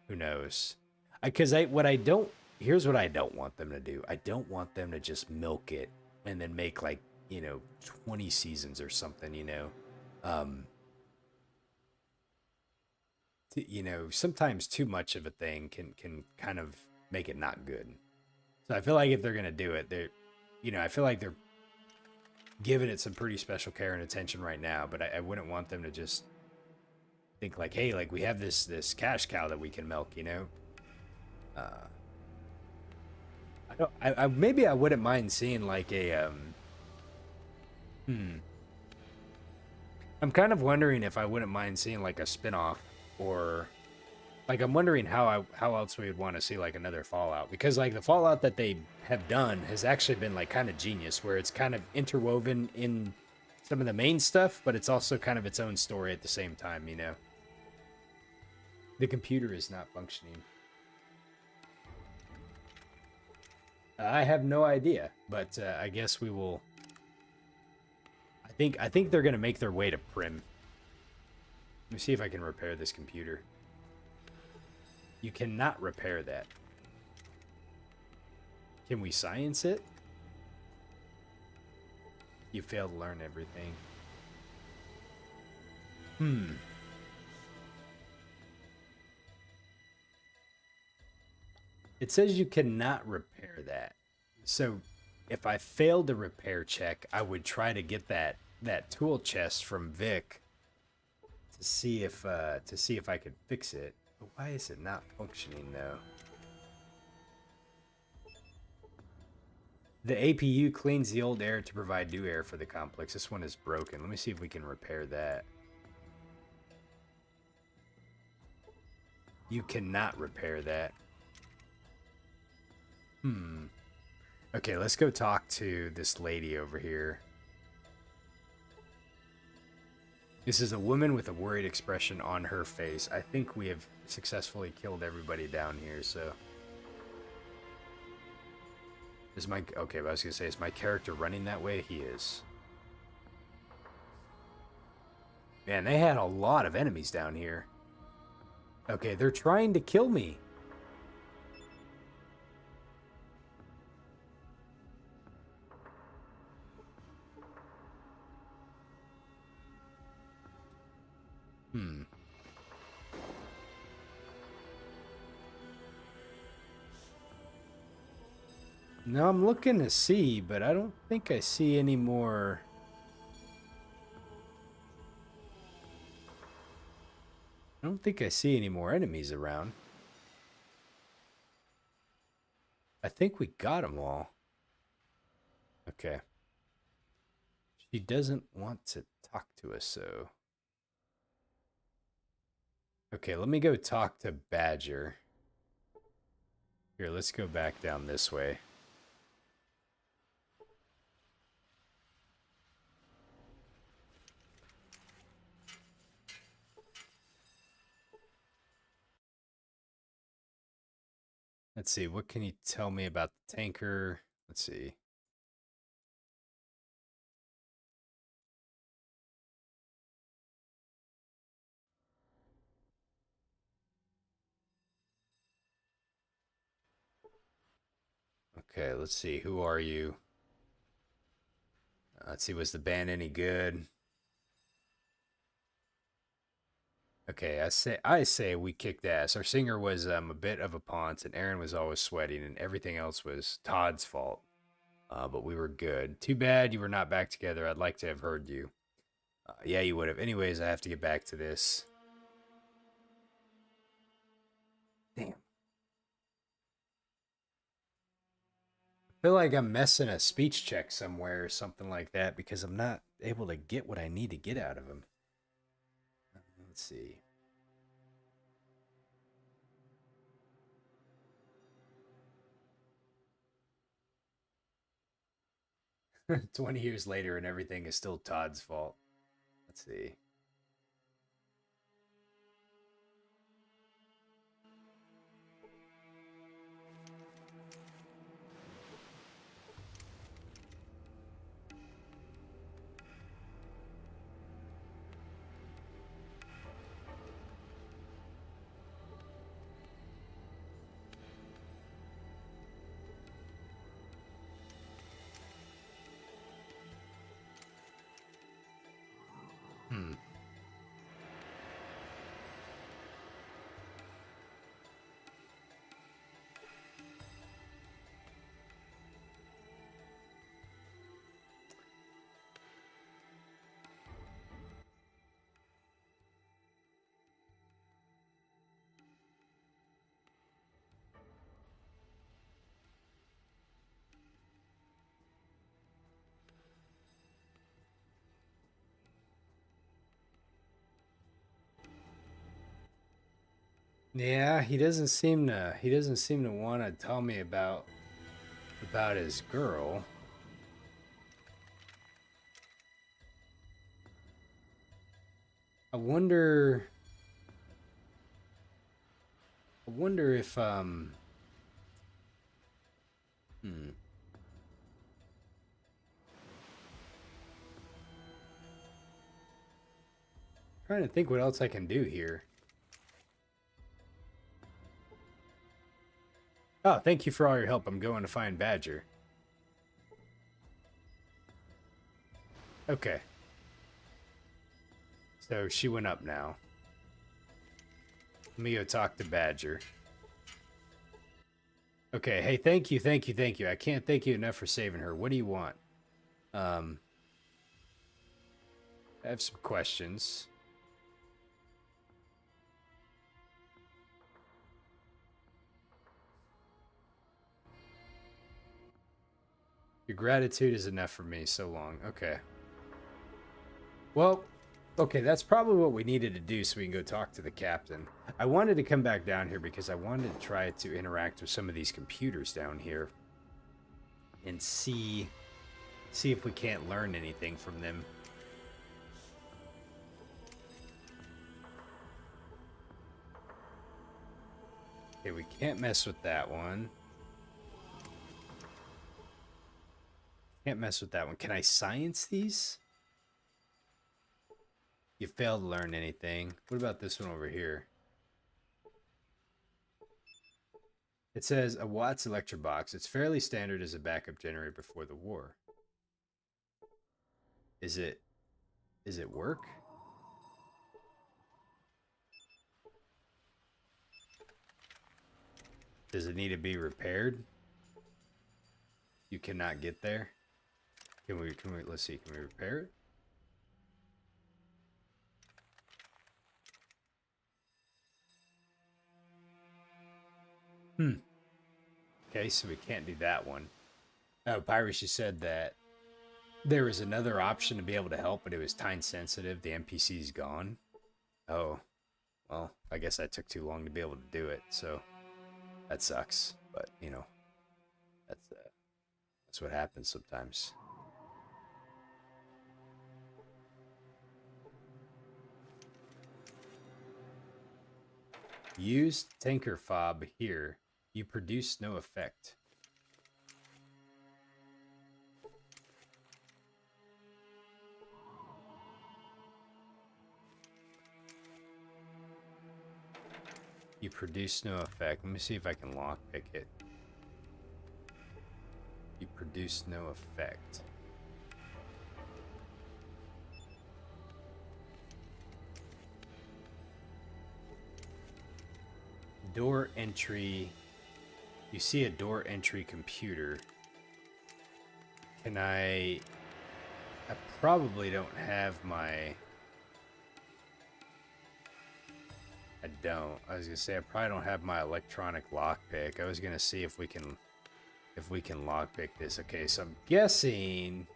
who knows? Here's what I don't want them to do. I don't want them to just milk it and then make, like, you know, 20 seasons or something, you know? You know, sometimes too much of a thing can kind of make it not good. So I feel like if they're gonna do it, I feel like they're giving it some pretty special care and attention right now, but I wouldn't want them to just think like, hey, like we have this cash cow that we can milk, you know? Maybe I wouldn't mind seeing like a I'm kind of wondering if I wouldn't mind seeing like a spin-off, or like I'm wondering how else we would want to see like another Fallout, because like the Fallout that they have done has actually been like kind of genius, where it's kind of interwoven in some of the main stuff, but it's also kind of its own story at the same time, you know. The computer is not functioning. I have no idea, but I guess we will. I think they're gonna make their way to Prim. Let me see if I can repair this computer. You cannot repair that. Can we science it? You failed to learn everything. It says you cannot repair that. So if I failed the repair check, I would try to get that tool chest from Vic to see if I could fix it. But why is it not functioning though? The APU cleans the old air to provide new air for the complex. This one is broken. Let me see if we can repair that. You cannot repair that. Okay, let's go talk to this lady over here. This is a woman with a worried expression on her face. I think we have successfully killed everybody down here, so... Is my... Okay, but I was gonna say, is my character running that way? He is. Man, they had a lot of enemies down here. Okay, they're trying to kill me. No, I'm looking to see, but I don't think I see any more. I don't think I see any more enemies around. I think we got them all. Okay. She doesn't want to talk to us, so... Okay, let me go talk to Badger. Here, let's go back down this way. Let's see, what can you tell me about the tanker? Let's see. Okay, let's see. Who are you? Let's see, was the band any good? Okay, I say we kicked ass. Our singer was a bit of a ponce, and Aaron was always sweating, and everything else was Todd's fault. But we were good. Too bad you were not back together. I'd like to have heard you. Yeah, you would have. Anyways, I have to get back to this. Damn. I feel like I'm messing a speech check somewhere or something like that because I'm not able to get what I need to get out of him. Let's see. "20 years later and everything is still Todd's fault." Let's see. Hmm. Yeah, he doesn't seem to want to tell me about his girl. I wonder I wonder if Hmm. Trying to think what else I can do here. Oh, thank you for all your help. I'm going to find Badger. Okay. So she went up now. Let me go talk to Badger. Okay, hey, thank you, thank you, thank you. I can't thank you enough for saving her. What do you want? I have some questions. Your gratitude is enough for me so long. Okay. Well, okay, that's probably what we needed to do so we can go talk to the captain. I wanted to come back down here because I wanted to try to interact with some of these computers down here and see if we can't learn anything from them. Okay, we can't mess with that one. Can't mess with that one. Can I science these? You failed to learn anything. What about this one over here? It says a Watts electro box. It's fairly standard as a backup generator before the war. Is it work? Does it need to be repaired? You cannot get there. Can we let's see, can we repair it? Okay, so we can't do that one. Oh, Piracy said that there was another option to be able to help, but it was time sensitive. The NPC's gone. Oh, well, I guess I took too long to be able to do it, so that sucks. But you know, that's what happens sometimes. Use tanker fob here. You produce no effect. You produce no effect. Let me see if I can lockpick it. You produce no effect. Door entry. You see a door entry computer. Can I probably don't have my... I don't. I was gonna say I probably don't have my electronic lockpick. I was gonna see if we can lockpick this. Okay, so I'm guessing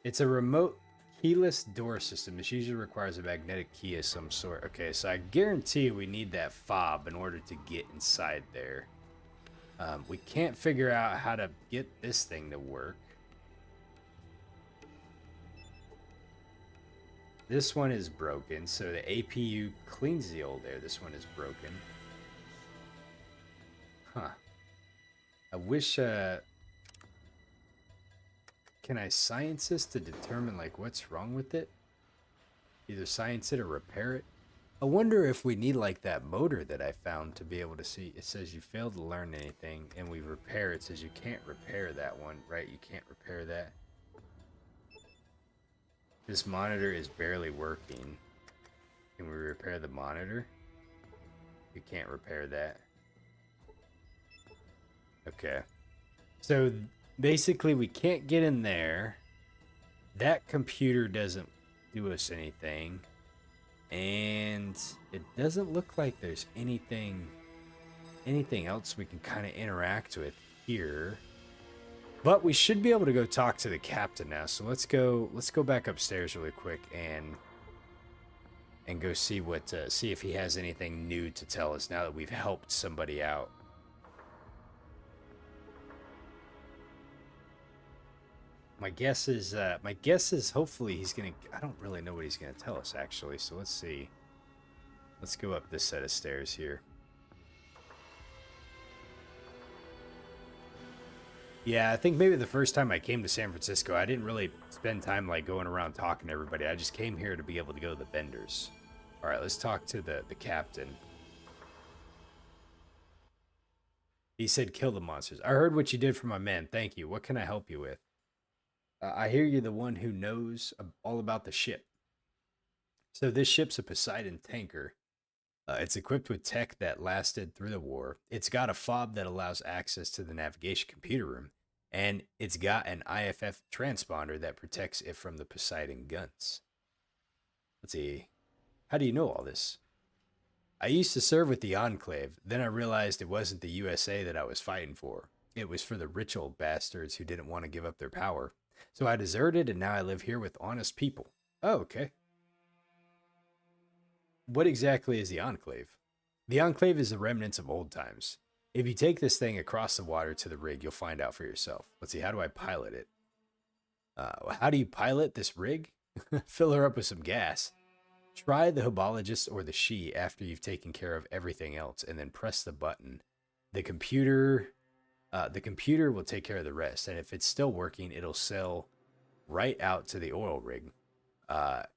it's a remote keyless door system. This usually requires a magnetic key of some sort. Okay, so I guarantee we need that fob in order to get inside there. We can't figure out how to get this thing to work. This one is broken, so the APU cleans the old air. This one is broken. Huh. I wish, can I science this to determine, like, what's wrong with it? Either science it or repair it? I wonder if we need, like, that motor that I found to be able to see. It says you failed to learn anything, and we repair it. It says you can't repair that one, right? You can't repair that. This monitor is barely working. Can we repair the monitor? We can't repair that. Okay. So basically we can't get in there. That computer doesn't do us anything. And it doesn't look like there's anything else we can kind of interact with here. But we should be able to go talk to the captain now. So let's go back upstairs really quick and go see if he has anything new to tell us now that we've helped somebody out. My guess is hopefully he's gonna. I don't really know what he's gonna tell us actually. So let's see. Let's go up this set of stairs here. Yeah, I think maybe the first time I came to San Francisco, I didn't really spend time like going around talking to everybody. I just came here to be able to go to the vendors. All right, let's talk to the captain. He said, "Kill the monsters." I heard what you did for my men. Thank you. What can I help you with? I hear you're the one who knows all about the ship. So this ship's a Poseidon tanker. It's equipped with tech that lasted through the war. It's got a fob that allows access to the navigation computer room, and it's got an IFF transponder that protects it from the Poseidon guns. Let's see. How do you know all this? I used to serve with the Enclave. Then I realized it wasn't the USA that I was fighting for. It was for the rich old bastards who didn't want to give up their power. So I deserted, and now I live here with honest people. Oh, okay. What exactly is the Enclave? The Enclave is the remnants of old times. If you take this thing across the water to the rig, you'll find out for yourself. Let's see, how do I pilot it? How do you pilot this rig? Fill her up with some gas. Try the Hubologist or the She after you've taken care of everything else, and then press the button. The computer will take care of the rest, and if it's still working, it'll sail right out to the oil rig.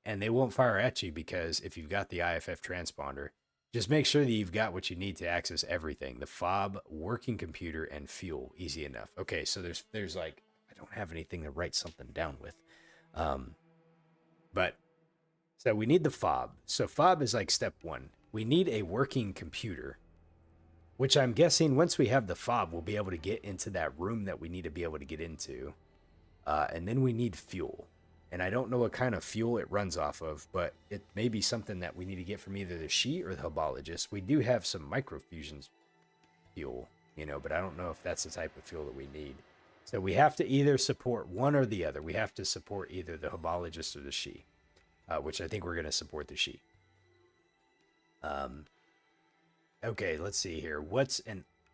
And they won't fire at you because if you've got the IFF transponder, just make sure that you've got what you need to access everything: the fob, working computer, and fuel. Easy enough. Okay, so there's like, I don't have anything to write something down with, but so we need the fob. So fob is like step one. We need a working computer, which I'm guessing once we have the fob, we'll be able to get into that room that we need to be able to get into, and then we need fuel. And I don't know what kind of fuel it runs off of, but it may be something that we need to get from either the She or the Hubologist. We do have some microfusions fuel, but I don't know if that's the type of fuel that we need. So we have to either support one or the other. We have to support either the Hubologist or the She, which I think we're going to support the She. Okay, let's see here. What's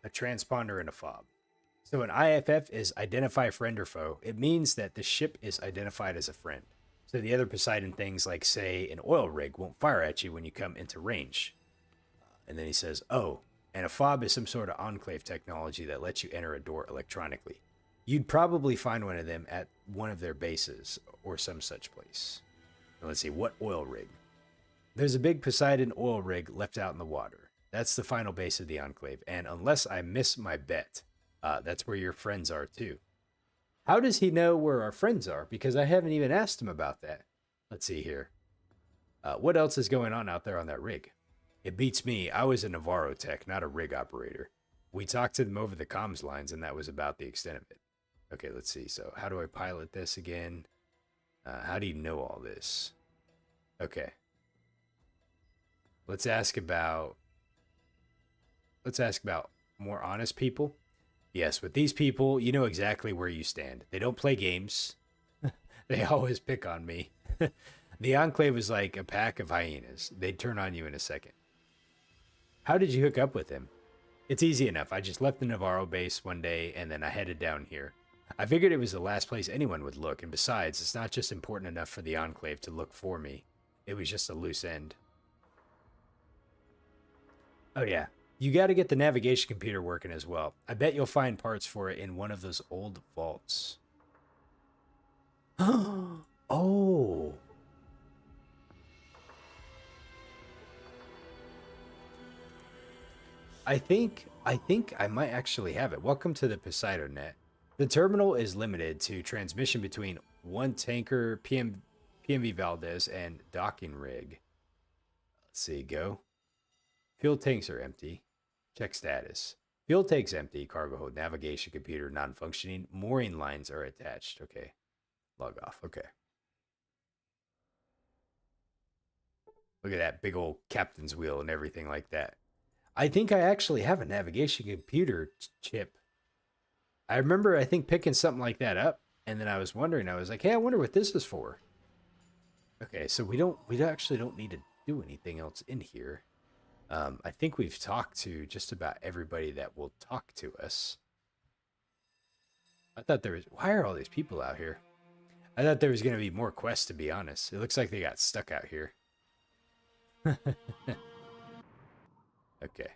a transponder and a fob? So an IFF is identify friend or foe. It means that the ship is identified as a friend. So the other Poseidon things, like say an oil rig, won't fire at you when you come into range. And then he says, oh, and a fob is some sort of enclave technology that lets you enter a door electronically. You'd probably find one of them at one of their bases or some such place. Now let's see, what oil rig? There's a big Poseidon oil rig left out in the water. That's the final base of the enclave. And unless I miss my bet, that's where your friends are too. How does he know where our friends are? Because I haven't even asked him about that. Let's see here. What else is going on out there on that rig? It beats me. I was a Navarro tech, not a rig operator. We talked to them over the comms lines, and that was about the extent of it. Okay, let's see. So how do I pilot this again? How do you know all this? Okay. Let's ask about more honest people. Yes, with these people, you know exactly where you stand. They don't play games. They always pick on me. The Enclave is like a pack of hyenas. They'd turn on you in a second. How did you hook up with him? It's easy enough. I just left the Navarro base one day, and then I headed down here. I figured it was the last place anyone would look, and besides, it's not just important enough for the Enclave to look for me. It was just a loose end. Oh yeah, you got to get the navigation computer working as well. I bet you'll find parts for it in one of those old vaults. Oh. I think I might actually have it. Welcome to the Poseidon Net. The terminal is limited to transmission between one tanker, PMV Valdez, and docking rig. Let's see, go. Fuel tanks are empty. Check status. Fuel tanks empty. Cargo hold. Navigation computer non-functioning. Mooring lines are attached. Okay. Log off. Okay. Look at that big old captain's wheel and everything like that. I think I actually have a navigation computer chip. I remember, I think, picking something like that up, and then I was wondering, I was like, hey, I wonder what this is for. Okay, so we actually don't need to do anything else in here. I think we've talked to just about everybody that will talk to us. I thought there was, why are all these people out here? I thought there was going to be more quests, to be honest. It looks like they got stuck out here. Okay.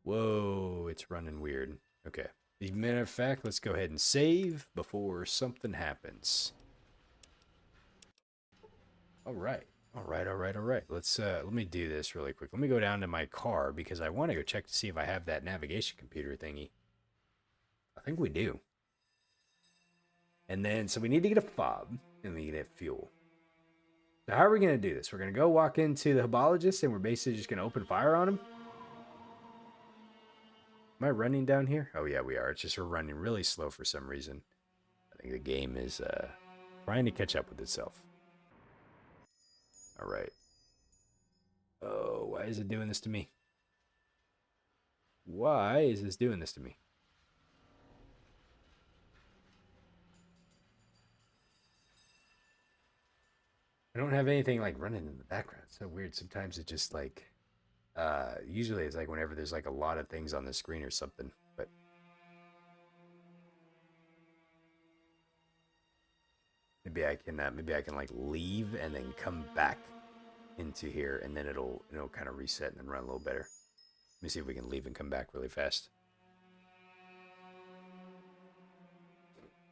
Whoa, it's running weird. Okay. As a matter of fact, let's go ahead and save before something happens. All right. All right, all right, all right. Let me do this really quick. Let me go down to my car because I want to go check to see if I have that navigation computer thingy. I think we do. And then, so we need to get a fob and we need to get fuel. So how are we going to do this? We're going to go walk into the Hybologist and we're basically just going to open fire on him? Am I running down here? Oh, yeah, we are. It's just we're running really slow for some reason. I think the game is trying to catch up with itself. All right. Oh, why is it doing this to me? Why is this doing this to me? I don't have anything like running in the background. It's so weird. Sometimes it just like, usually it's like whenever there's like a lot of things on the screen or something, but. Maybe I can like leave and then come back into here and then it'll kind of reset and then run a little better. Let me see if we can leave and come back really fast.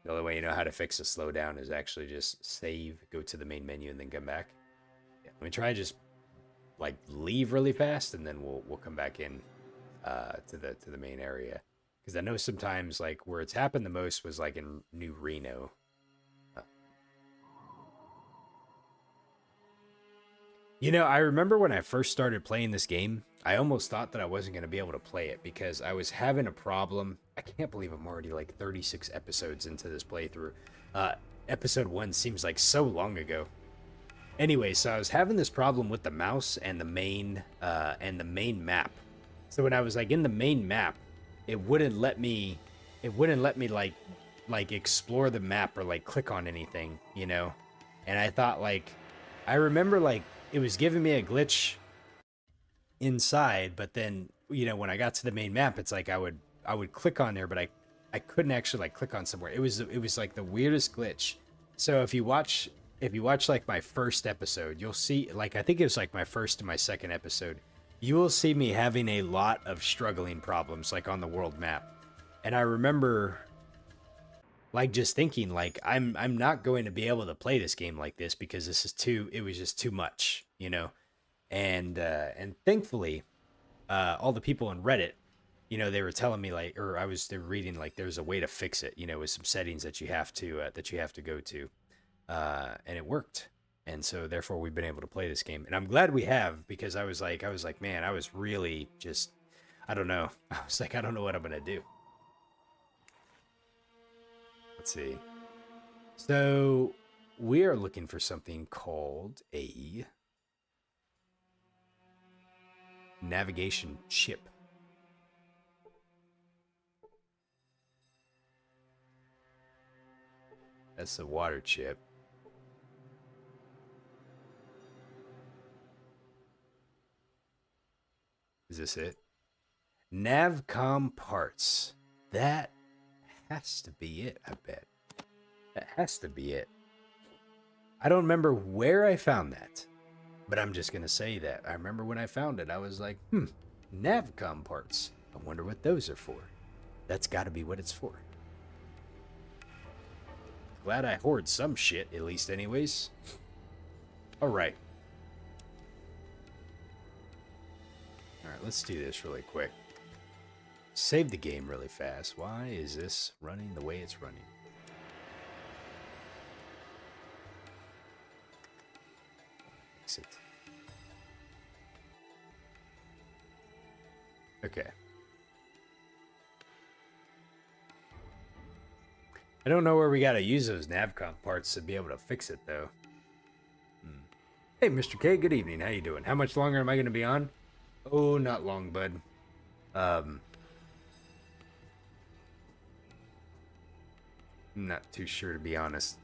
The only way you know how to fix a slowdown is actually just save, go to the main menu, and then come back. Yeah, let me try just like leave really fast, and then we'll come back in to the main area. Because I know sometimes like where it's happened the most was like in New Reno. You know, I remember when I first started playing this game, I almost thought that I wasn't going to be able to play it because I was having a problem. I can't believe I'm already like 36 episodes into this playthrough. Episode 1 seems like so long ago. Anyway, so I was having this problem with the mouse and the main map. So when I was like in the main map, it wouldn't let me like explore the map or like click on anything, you know? And I thought like I remember like it was giving me a glitch inside, but then, you know, when I got to the main map, it's like I would click on there, but I couldn't actually like click on somewhere. It was like the weirdest glitch. So if you watch like my first episode, you'll see like I think it was like my first and my second episode. You will see me having a lot of struggling problems like on the world map. And I remember like just thinking like I'm not going to be able to play this game like this because it was just too much, you know. And thankfully all the people on Reddit, you know, they were telling me like, or they were reading like there's a way to fix it, you know, with some settings that you have to go to, and it worked. And so therefore we've been able to play this game, and I'm glad we have, because I was like man, I was really just, I don't know, I was like, I don't know what I'm gonna do. Let's see. So we are looking for something called a navigation chip. That's the water chip. Is this it? Navcom parts. That has to be it, I bet. That has to be it. I don't remember where I found that, but I'm just going to say that. I remember when I found it, I was like, Navcom parts. I wonder what those are for. That's got to be what it's for. Glad I hoard some shit, at least anyways. Alright. Alright, let's do this really quick. Save the game really fast. Why is this running the way it's running? Exit. Okay. I don't know where we gotta use those Navcom parts to be able to fix it, though. Hey, Mr. K, good evening. How you doing? How much longer am I gonna be on? Oh, not long, bud. I'm not too sure, to be honest.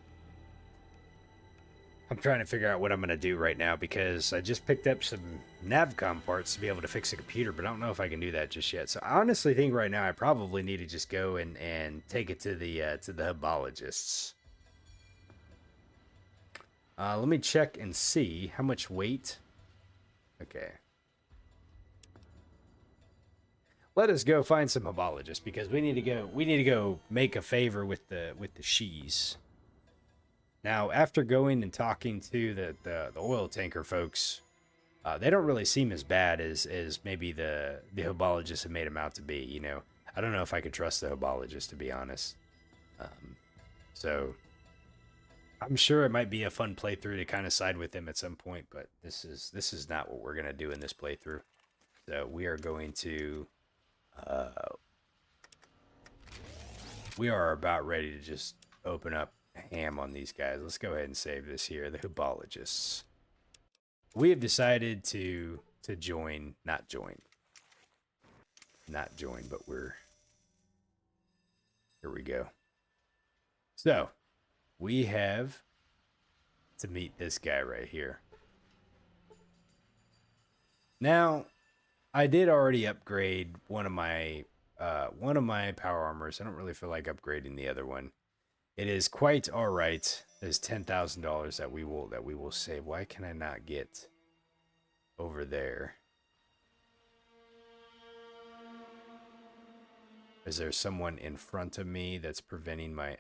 I'm trying to figure out what I'm going to do right now, because I just picked up some Navcom parts to be able to fix a computer, but I don't know if I can do that just yet. So I honestly think right now I probably need to just go and take it to the Hubologists. Let me check and see how much weight. Okay. let us go find some hobologists because we need to go make a favor with the shees. Now, after going and talking to the oil tanker folks, they don't really seem as bad as maybe the hobologists have made them out to be. You know, I don't know if I could trust the hobologist, to be honest. So I'm sure it might be a fun playthrough to kind of side with them at some point, but this is not what we're gonna do in this playthrough. So we are going to we are about ready to just open up ham on these guys. Let's go ahead and save this here. The hobologists. We have decided to join, not join, but we're here. We go. So we have to meet this guy right here. Now, I did already upgrade one of my power armors. I don't really feel like upgrading the other one. It is quite all right. There's $10,000 that we will save. Why can I not get over there? Is there someone in front of me that's preventing my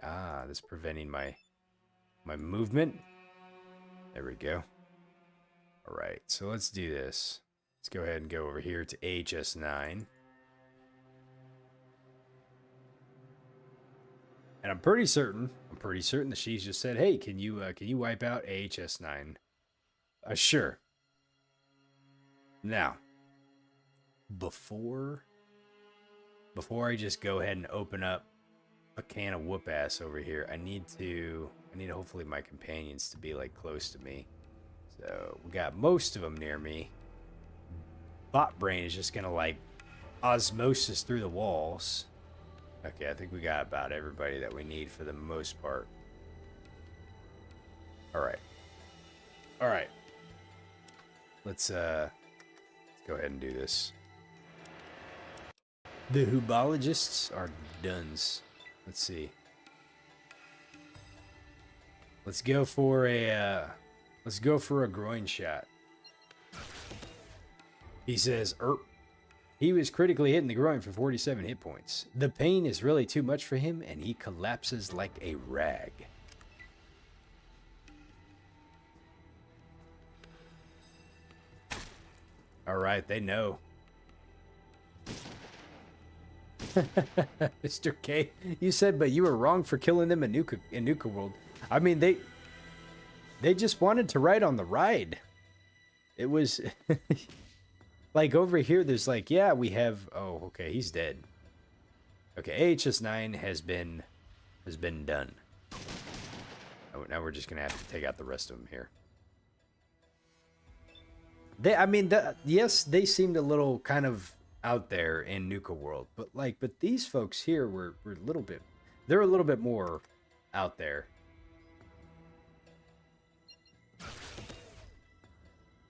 my movement? There we go. All right, so let's do this. Let's go ahead and go over here to HS9. And I'm pretty certain that she's just said, "Hey, can you wipe out AHS9?" Sure. Now, before I just go ahead and open up a can of whoop ass over here, I need hopefully my companions to be like close to me. So we got most of them near me. Bot brain is just gonna like osmosis through the walls. Okay, I think we got about everybody that we need for the most part. All right. Let's go ahead and do this. The hobologists are dones. Let's see. Let's go for a groin shot. He says, he was critically hit in the groin for 47 hit points. The pain is really too much for him, and he collapses like a rag. All right, they know. Mr. K, you said, but you were wrong for killing them in Nuka World. I mean, they just wanted to ride on the ride. It was like over here. There's like, yeah, we have. Oh, okay, he's dead. Okay, AHS9 has been done. Oh, now we're just gonna have to take out the rest of them here. Yes, they seemed a little kind of out there in Nuka World, but these folks here were a little bit. They're a little bit more out there.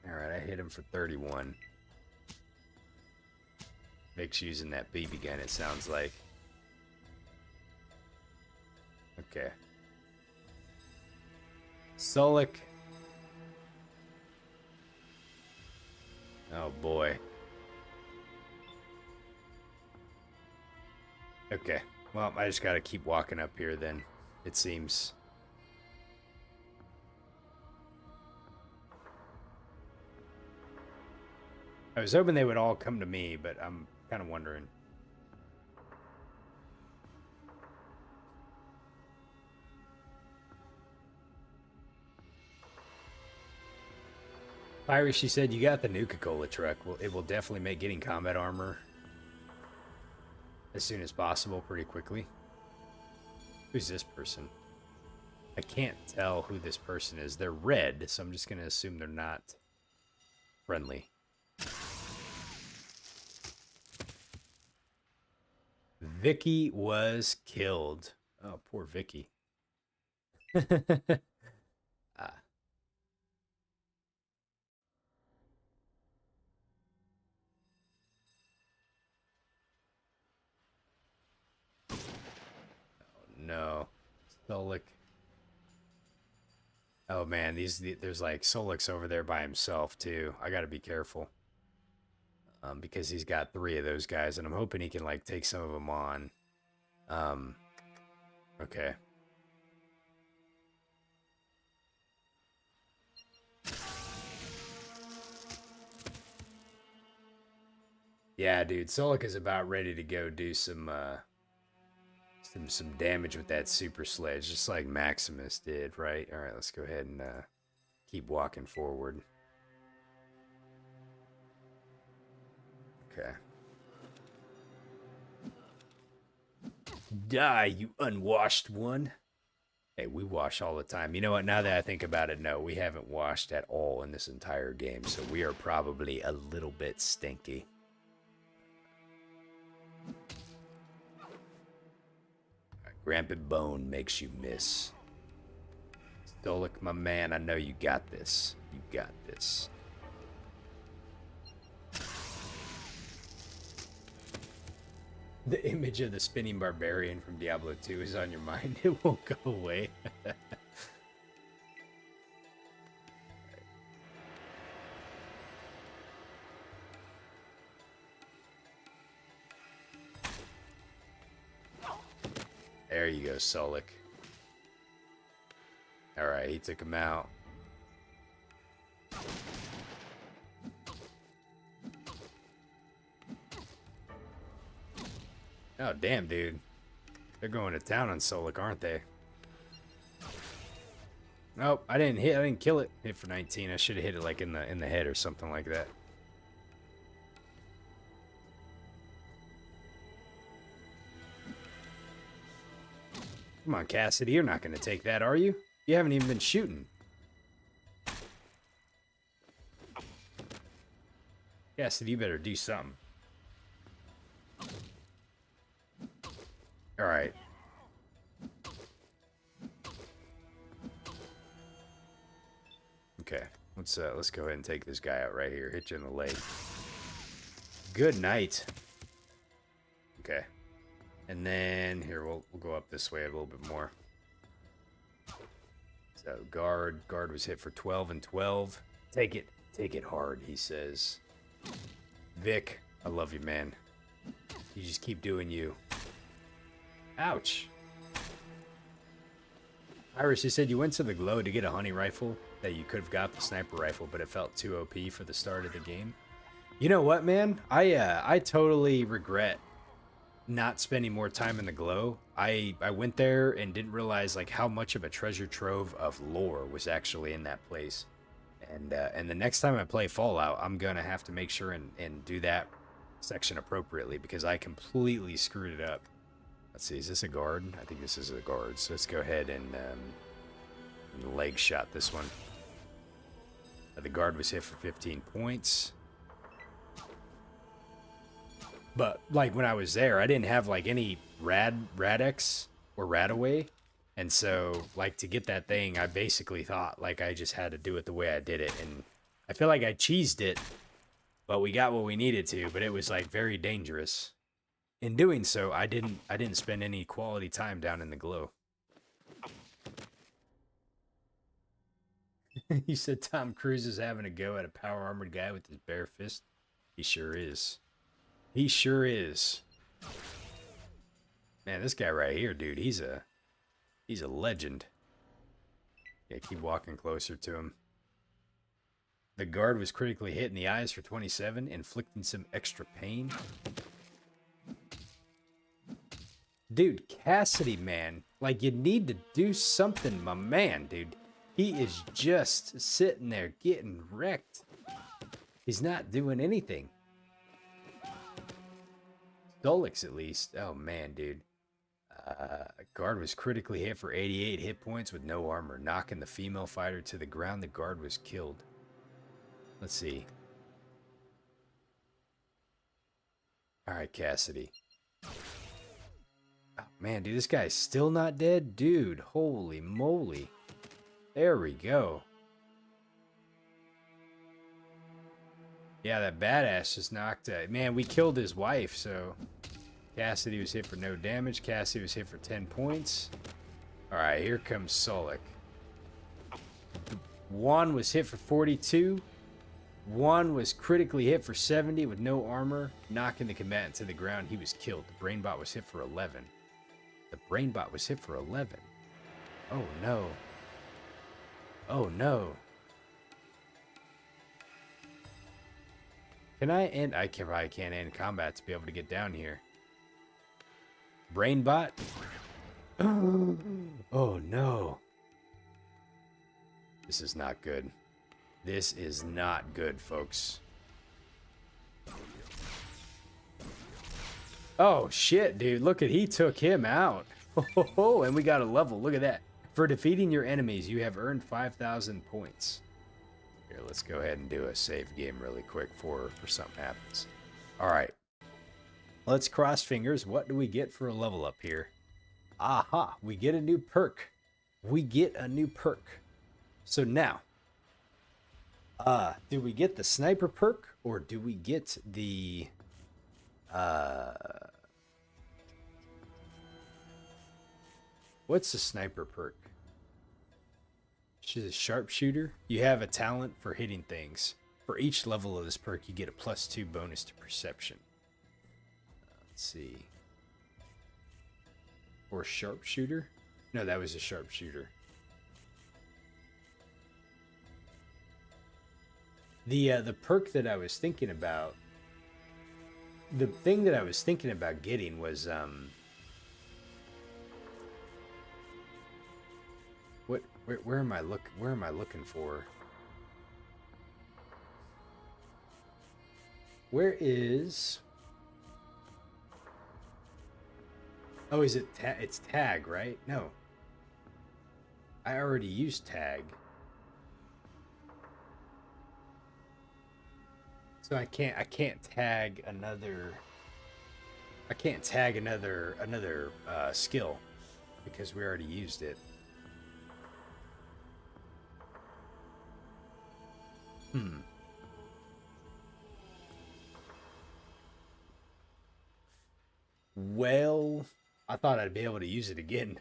All right, I hit him for 31. Vic's using that BB gun, it sounds like. Okay. Sulik. Oh boy. Okay. Well, I just gotta keep walking up here then, it seems. I was hoping they would all come to me, but I'm kind of wondering. Iris, she said, you got the Nuka-Cola truck. Well, it will definitely make getting combat armor as soon as possible pretty quickly. Who's this person? I can't tell who this person is. They're red, so I'm just going to assume they're not friendly. Vicky was killed. Oh, poor Vicky. No. Solik. Oh man, there's like Solik's over there by himself too. I gotta be careful. because he's got 3 of those guys, and I'm hoping he can like take some of them on. Okay. Yeah, dude, Solik is about ready to go do some damage with that super sledge, just like Maximus did, right? All right, let's go ahead and keep walking forward. Okay. Die, you unwashed one. Hey, we wash all the time. You know what? Now that I think about it, no, we haven't washed at all in this entire game, so we are probably a little bit stinky. Rampant Bone makes you miss. Stolik, my man, I know you got this. You got this. The image of the spinning barbarian from Diablo 2 is on your mind. It won't go away. There you go, Solik. Alright, he took him out. Oh, damn, dude. They're going to town on Solik, aren't they? Nope, I didn't kill it. Hit for 19. I should have hit it like in the head or something like that. Come on, Cassidy, you're not going to take that, are you? You haven't even been shooting. Cassidy, you better do something. All right. Okay, let's go ahead and take this guy out right here. Hit you in the leg. Good night. Okay. And then here we'll go up this way a little bit more. So guard was hit for 12 and 12. Take it hard, he says. Vic, I love you, man. You just keep doing you. Ouch. Iris, you said you went to the glow to get a honey rifle that you could have got the sniper rifle, but it felt too OP for the start of the game. You know what, man? I totally regret not spending more time in the glow. I went there and didn't realize like how much of a treasure trove of lore was actually in that place. And the next time I play Fallout, I'm gonna have to make sure and do that section appropriately because I completely screwed it up. Let's see, is this a guard? I think this is a guard. So let's go ahead and leg shot this one. The guard was hit for 15 points. But like when I was there, I didn't have like any Radex or Radaway. And so like to get that thing, I basically thought like I just had to do it the way I did it. And I feel like I cheesed it, but we got what we needed to, but it was like very dangerous. In doing so, I didn't spend any quality time down in the glow. You said Tom Cruise is having a go at a power armored guy with his bare fist. He sure is. He sure is. Man, this guy right here, dude, he's a legend. Yeah, keep walking closer to him. The guard was critically hit in the eyes for 27, inflicting some extra pain. Dude, Cassidy, man. Like, you need to do something, my man, dude. He is just sitting there getting wrecked. He's not doing anything. Stolix, at least. Oh, man, dude. Guard was critically hit for 88 hit points with no armor, knocking the female fighter to the ground. The guard was killed. Let's see. All right, Cassidy. Oh, man, dude, this guy's still not dead? Dude, holy moly. There we go. Yeah, that badass just knocked... man, we killed his wife, so... Cassidy was hit for no damage. Cassidy was hit for 10 points. Alright, here comes Solik. Juan was hit for 42. One was critically hit for 70 with no armor, knocking the combatant to the ground. He was killed. The brainbot was hit for 11. The brainbot was hit for 11. Oh no. Oh no. Can I end? I probably can't end combat to be able to get down here. Brainbot. Oh no. This is not good. This is not good, folks. Oh shit, dude. Look at, he took him out. Oh, and we got a level. Look at that. For defeating your enemies, you have earned 5,000 points. Here, let's go ahead and do a save game really quick for something happens. All right. Let's cross fingers. What do we get for a level up here? Aha, we get a new perk. We get a new perk. So now, do we get the sniper perk or do we get the what's the sniper perk? She's a sharpshooter. You have a talent for hitting things. For each level of this perk, you get a +2 bonus to perception. Let's see. Or sharpshooter? No, that was a sharpshooter. The perk that I was thinking about, the thing that I was thinking about getting was where am I looking for? Where is? Oh, is it it's tag, right? No. I already used tag. So I can't tag another skill because we already used it. Well, I thought I'd be able to use it again.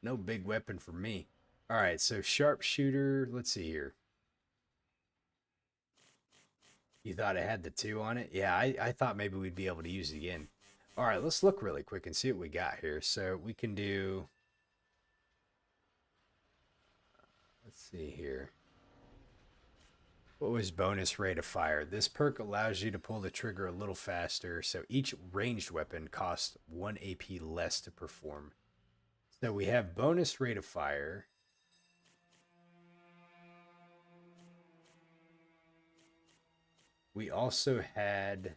No big weapon for me. All right, so sharpshooter, let's see here. You thought it had the 2 on it? Yeah, I thought maybe we'd be able to use it again. All right, let's look really quick and see what we got here. So we can do, let's see here. What was bonus rate of fire? This perk allows you to pull the trigger a little faster, so each ranged weapon costs 1 AP less to perform. So we have bonus rate of fire. We also had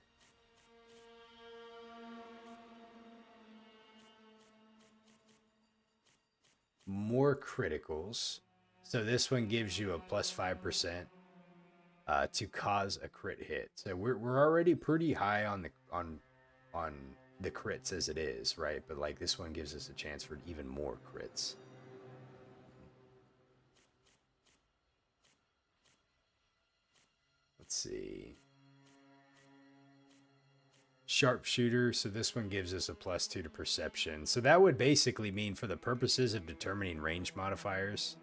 more criticals. So this one gives you a +5%. To cause a crit hit. So we're already pretty high on the crits as it is, right? But like this one gives us a chance for even more crits. Let's see. Sharpshooter, so this one gives us a +2 to perception. So that would basically mean for the purposes of determining range modifiers.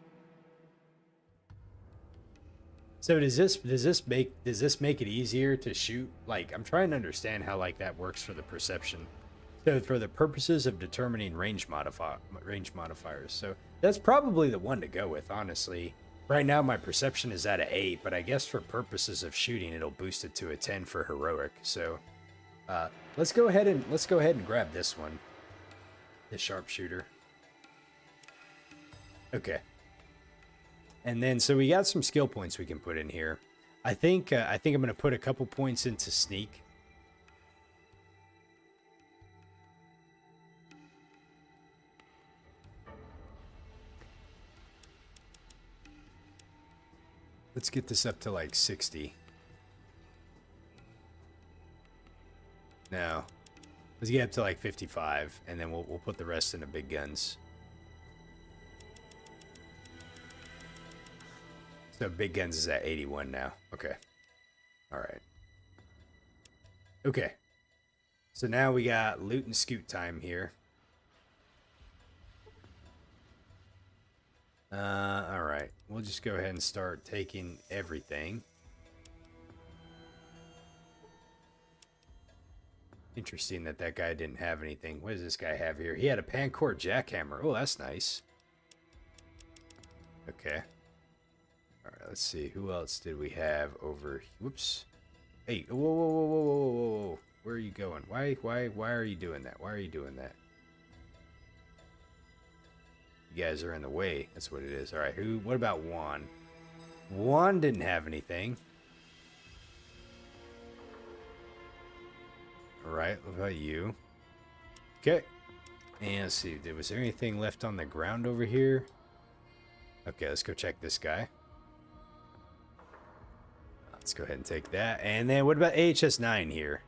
So does this make it easier to shoot? Like, I'm trying to understand how like that works for the perception. So for the purposes of determining range modifiers. So that's probably the one to go with, honestly. Right now my perception is at an 8, but I guess for purposes of shooting it'll boost it to a 10 for heroic. So let's go ahead and grab this one. The sharpshooter. Okay. And then, so we got some skill points we can put in here. I think I'm going to put a couple points into sneak. Let's get this up to like 60. No. Let's get up to like 55, and then we'll put the rest into big guns. So big guns is at 81 now. Okay. All right. Okay. So now we got loot and scoot time here. All right. We'll we'll just go ahead and start taking everything. Interesting that that guy didn't have anything. What does this guy have here? He had a Pancore jackhammer. Oh, that's nice. Okay. All right, let's see. Who else did we have over? Whoops. Hey, whoa, whoa, whoa, whoa, whoa, whoa, whoa. Where are you going? Why are you doing that? Why are you doing that? You guys are in the way. That's what it is. All right, what about Juan? Juan didn't have anything. All right, what about you? Okay. And let's see, was there anything left on the ground over here? Okay, let's go check this guy. Let's go ahead and take that. And then what about AHS 9 here?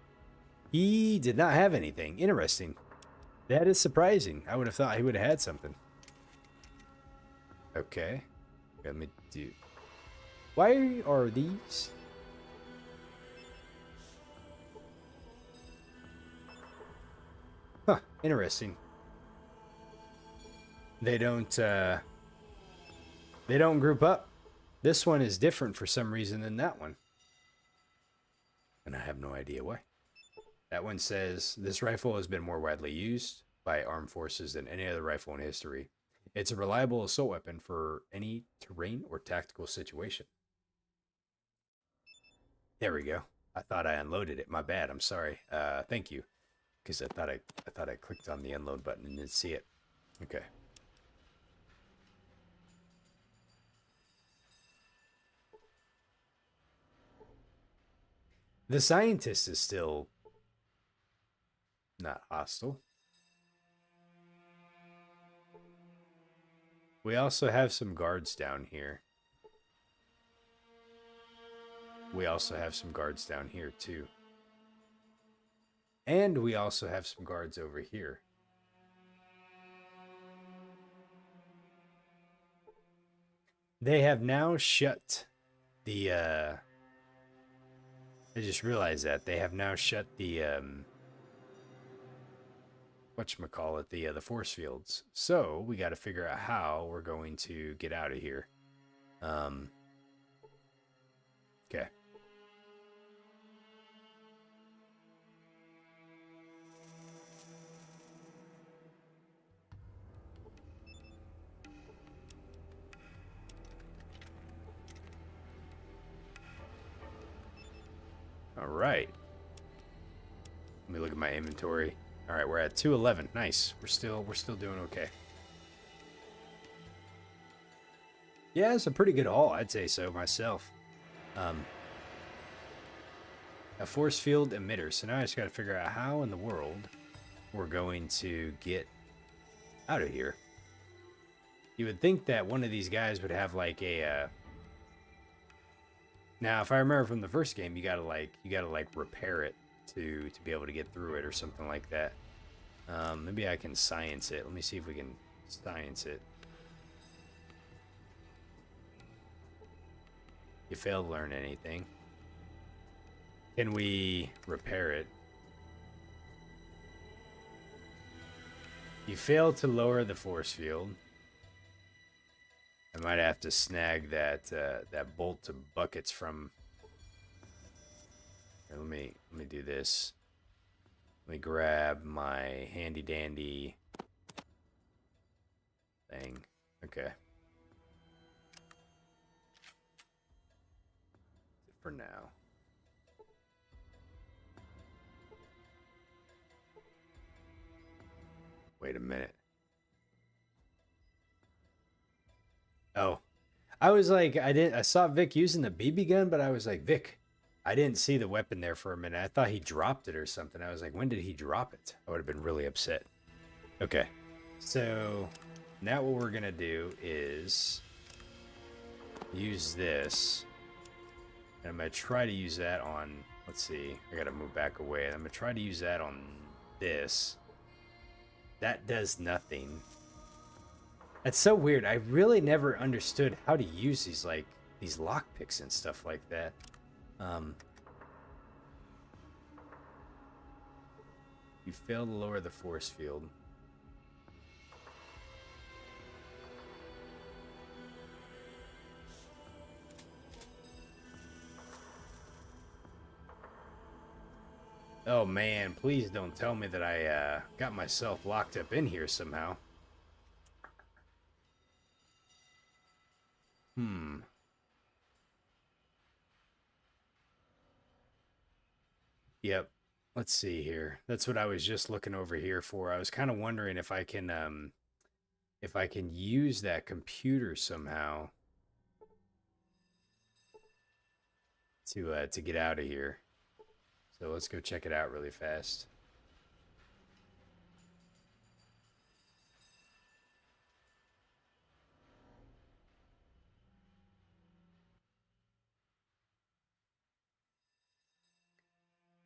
He did not have anything. Interesting. That is surprising. I would have thought he would have had something. Okay. Let me do... Why are these... Huh, interesting. They don't group up. This one is different for some reason than that one. And I have no idea why. That one says, this rifle has been more widely used by armed forces than any other rifle in history. It's a reliable assault weapon for any terrain or tactical situation. There we go. I thought I unloaded it. My bad. I'm sorry. Thank you. Because I thought I clicked on the unload button and didn't see it. Okay. The scientist is still not hostile. We also have some guards down here. We also have some guards down here too. And we also have some guards over here. They have now shut the, I just realized that. They have now shut the, whatchamacallit, the force fields. So, we gotta figure out how we're going to get out of here. Okay. All right. Let me look at my inventory. All right, we're at 211. Nice. We're still doing okay. Yeah, it's a pretty good haul, I'd say so myself. A force field emitter. So now I just got to figure out how in the world we're going to get out of here. You would think that one of these guys would have like a now, if I remember from the first game, you gotta repair it to be able to get through it or something like that. Maybe I can science it. Let me see if we can science it. You failed to learn anything. Can we repair it? You failed to lower the force field. I might have to snag that that bolt to buckets from. Here, let me do this. Let me grab my handy dandy thing. Okay. For now. Wait a minute. Oh, I was like, I saw Vic using the BB gun, but I was like, Vic, I didn't see the weapon there for a minute. I thought he dropped it or something. I was like, when did he drop it? I would have been really upset. Okay, so now what we're gonna do is use this, and I'm gonna try to use that on. Let's see, I gotta move back away. I'm gonna try to use that on this. That does nothing. That's so weird. I really never understood how to use these lockpicks and stuff like that. You failed to lower the force field. Oh man, please don't tell me that I got myself locked up in here somehow. Hmm. Yep. Let's see here. That's what I was just looking over here for. I was kind of wondering if I can use that computer somehow to get out of here. So let's go check it out really fast.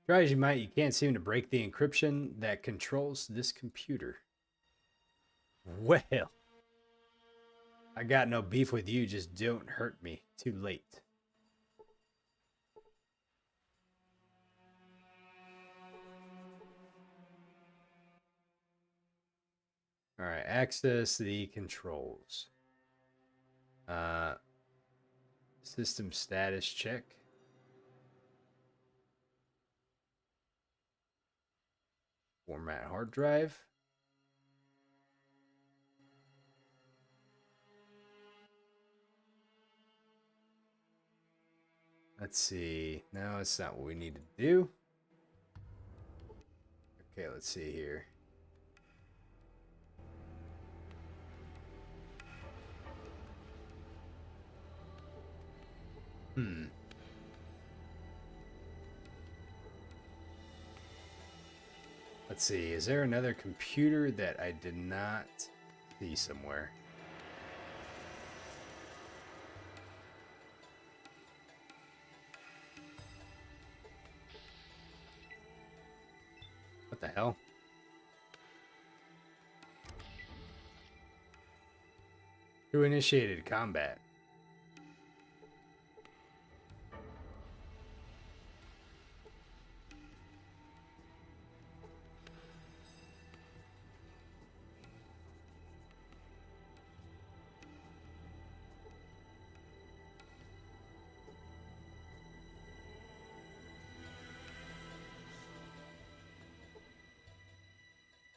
Try as you might, you can't seem to break the encryption that controls this computer. Well, I got no beef with you, just don't hurt me. Too late. All right, access the controls. System status check. Format hard drive. Let's see. No, that's not what we need to do. Okay, let's see here. Let's see. Is there another computer that I did not see somewhere? What the hell? Who initiated combat?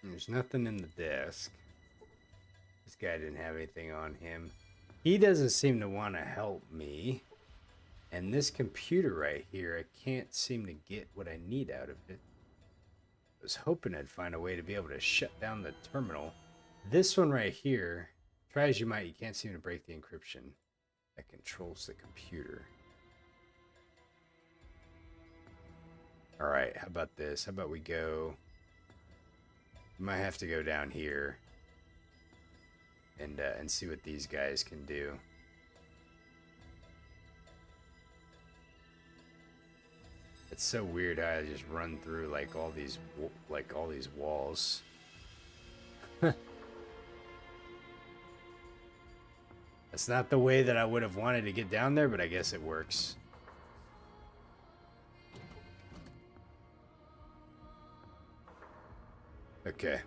There's nothing in the desk. This guy didn't have anything on him. He doesn't seem to want to help me. And this computer right here, I can't seem to get what I need out of it. I was hoping I'd find a way to be able to shut down the terminal. This one right here, try as you might, you can't seem to break the encryption that controls the computer. All right, how about this? How about we go... We might have to go down here and see what these guys can do. It's so weird how I just run through like all these walls. That's not the way that I would have wanted to get down there, but I guess it works. Okay.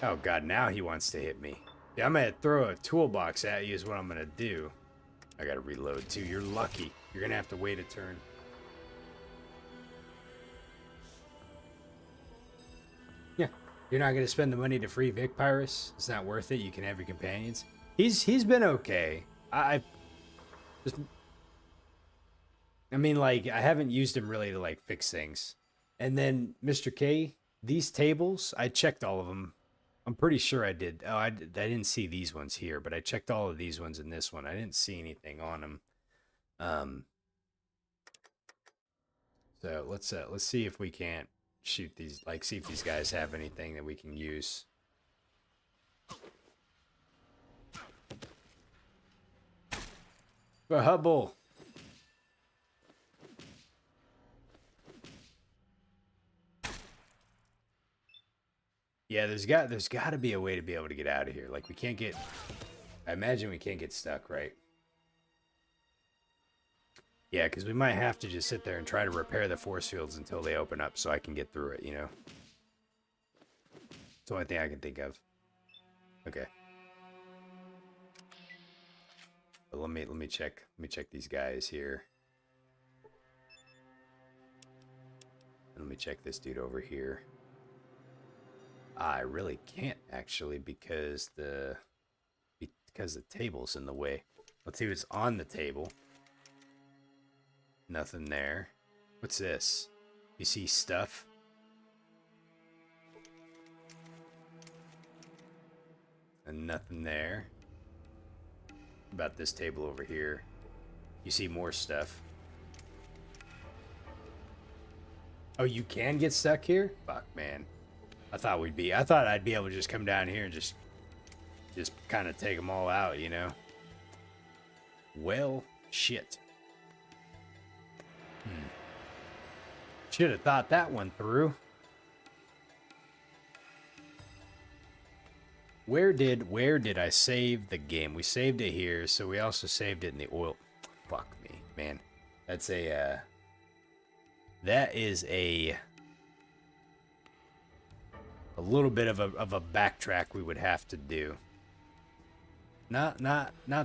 Oh god, now he wants to hit me. Yeah, I'm gonna throw a toolbox at you is what I'm gonna do. I gotta reload too. You're lucky. You're gonna have to wait a turn. Yeah. You're not gonna spend the money to free Vic Pyrus? It's not worth it. You can have your companions. He's been okay. I mean, like, I haven't used him really to, like, fix things. And then, Mr. K, these tables, I checked all of them. I'm pretty sure I did. Oh, I didn't see these ones here, but I checked all of these ones in this one. I didn't see anything on them. So let's see if we can't shoot these, like, see if these guys have anything that we can use. For Hubble. Yeah, there's got to be a way to be able to get out of here. Like, we can't get... I imagine we can't get stuck, right? Yeah, because we might have to just sit there and try to repair the force fields until they open up so I can get through it, you know? It's the only thing I can think of. Okay. But let me check these guys here. And let me check this dude over here. I really can't actually because the table's in the way. Let's see what's on the table. Nothing there. What's this? You see stuff? And nothing there. About this table over here. You see more stuff. Oh, you can get stuck here? Fuck, man. I thought I'd be able to just come down here and just kind of take them all out, you know? Well, shit. Should have thought that one through. Where did I save the game? We saved it here, so we also saved it in the oil. Fuck me, man. That's a that is a little bit of a backtrack we would have to do. Not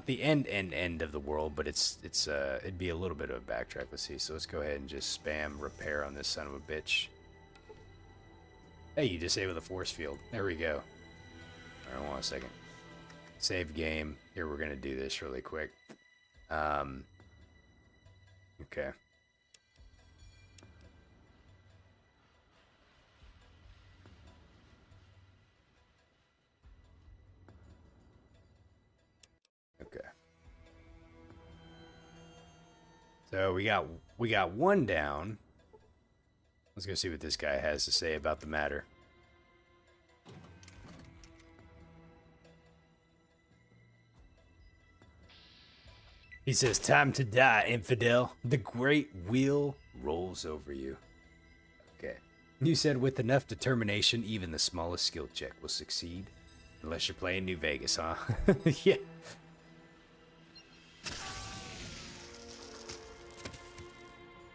the end of the world, but it'd be a little bit of a backtrack. Let's see. So let's go ahead and just spam repair on this son of a bitch. Hey, you disable the force field. There we go. All right, hold on a second. Save game. Here, we're gonna do this really quick. Okay. Okay. So we got one down. Let's go see what this guy has to say about the matter. He says, "Time to die, infidel. The great wheel rolls over you." Okay. You said with enough determination, even the smallest skill check will succeed. Unless you're playing New Vegas, huh? Yeah.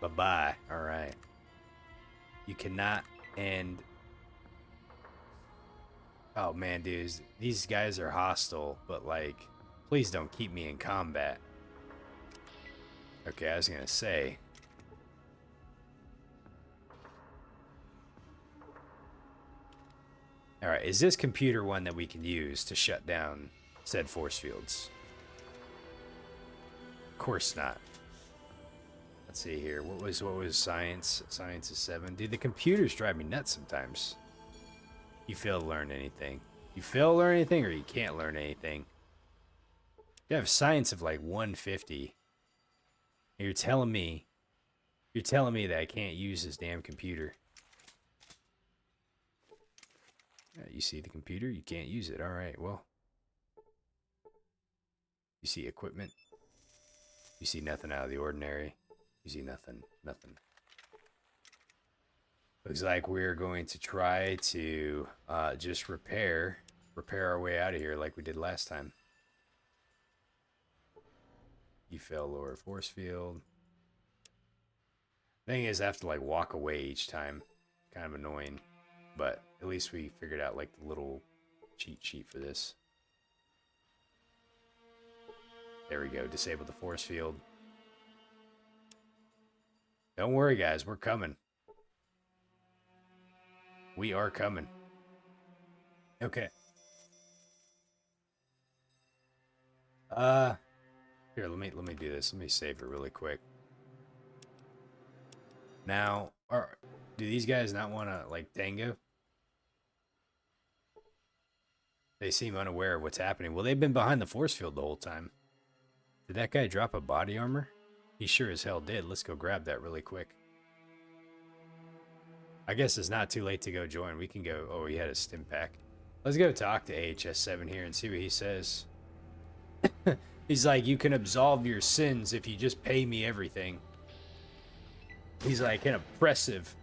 Bye-bye. All right. You cannot end... Oh, man, dudes. These guys are hostile, but, like, please don't keep me in combat. Okay, I was gonna say... Alright, is this computer one that we can use to shut down said force fields? Of course not. Let's see here. What was science? Science is 7. Dude, the computers drive me nuts sometimes. You fail to learn anything. You fail to learn anything or you can't learn anything. You have science of like 150. You're telling me that I can't use this damn computer. You see the computer? You can't use it. All right, well. You see equipment? You see nothing out of the ordinary. You see nothing. Looks like we're going to try to just repair our way out of here like we did last time. You fail lower force field. Thing is, I have to like walk away each time. Kind of annoying. But at least we figured out like the little cheat sheet for this. There we go. Disable the force field. Don't worry, guys. We're coming. We are coming. Okay. Here, let me do this. Let me save it really quick. Now, do these guys not want to like tango? They seem unaware of what's happening. Well, they've been behind the force field the whole time. Did that guy drop a body armor? He sure as hell did. Let's go grab that really quick. I guess it's not too late to go join. We can go... Oh, he had a stim pack. Let's go talk to AHS-7 here and see what he says. He's like, you can absolve your sins if you just pay me everything. He's like, an oppressive.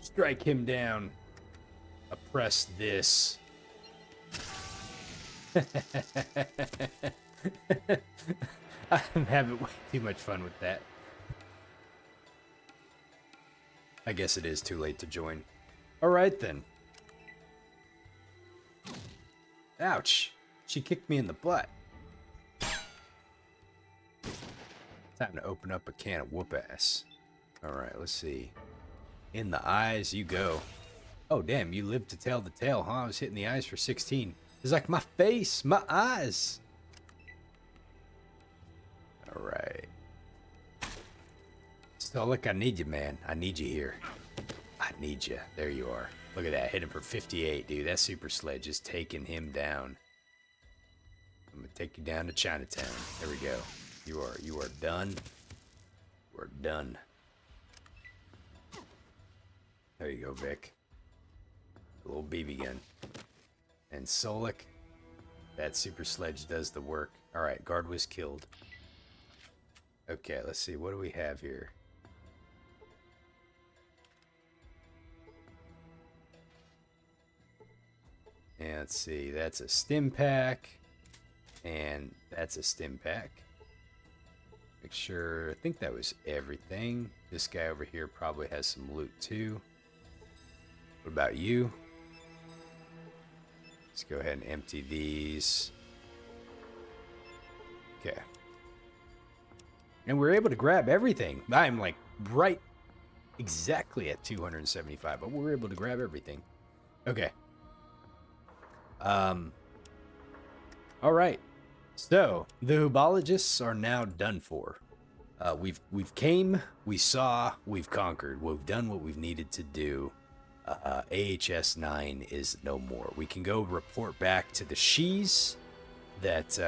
Strike him down. Oppress this. I'm having way too much fun with that. I guess it is too late to join. Alright then. Ouch. She kicked me in the butt. Time to open up a can of whoop ass. All right, let's see. In the eyes you go. Oh, damn, you lived to tell the tale, huh? I was hitting the eyes for 16. It's like my face, my eyes. All right. Stolik, I need you, man. I need you here. I need you. There you are. Look at that. Hit him for 58, dude. That super sledge is taking him down. I'm going to take you down to Chinatown. There we go. You are done. You are done. There you go, Vic. A little BB gun. And Solik, that super sledge does the work. All right, guard was killed. Okay, let's see. What do we have here? And let's see. That's a stim pack. And that's a stim pack. Make sure. I think that was everything. This guy over here probably has some loot too. What about you? Let's go ahead and empty these. Okay. And we're able to grab everything. I'm like right exactly at 275, but we're able to grab everything. Okay. All right. So the Hubologists are now done for. We've came, we saw, we've conquered. We've done what we've needed to do. AHS 9 is no more. We can go report back to the Shees that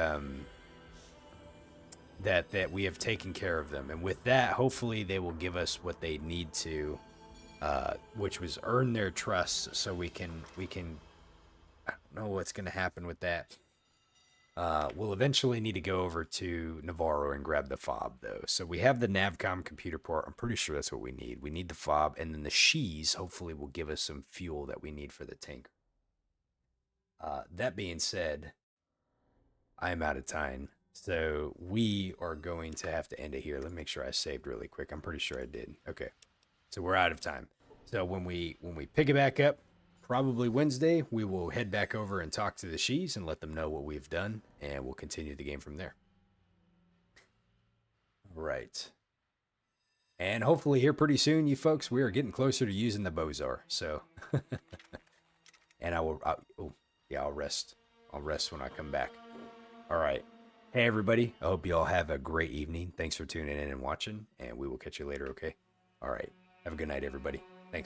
that we have taken care of them, and with that, hopefully they will give us what they need to, which was earn their trust, so we can. I don't know what's going to happen with that. We'll eventually need to go over to Navarro and grab the fob, though. So we have the Navcom computer port. I'm pretty sure that's what we need. We need the fob, and then the Shees hopefully will give us some fuel that we need for the tank. That being said, I'm out of time. So we are going to have to end it here. Let me make sure I saved really quick. I'm pretty sure I did. Okay. So we're out of time. So when we pick it back up, probably Wednesday, we will head back over and talk to the Shees and let them know what we've done, and we'll continue the game from there. All right. And hopefully here pretty soon, you folks, we are getting closer to using the Bozar. So, and I'll rest. I'll rest when I come back. All right. Hey, everybody. I hope you all have a great evening. Thanks for tuning in and watching, and we will catch you later, okay? All right. Have a good night, everybody.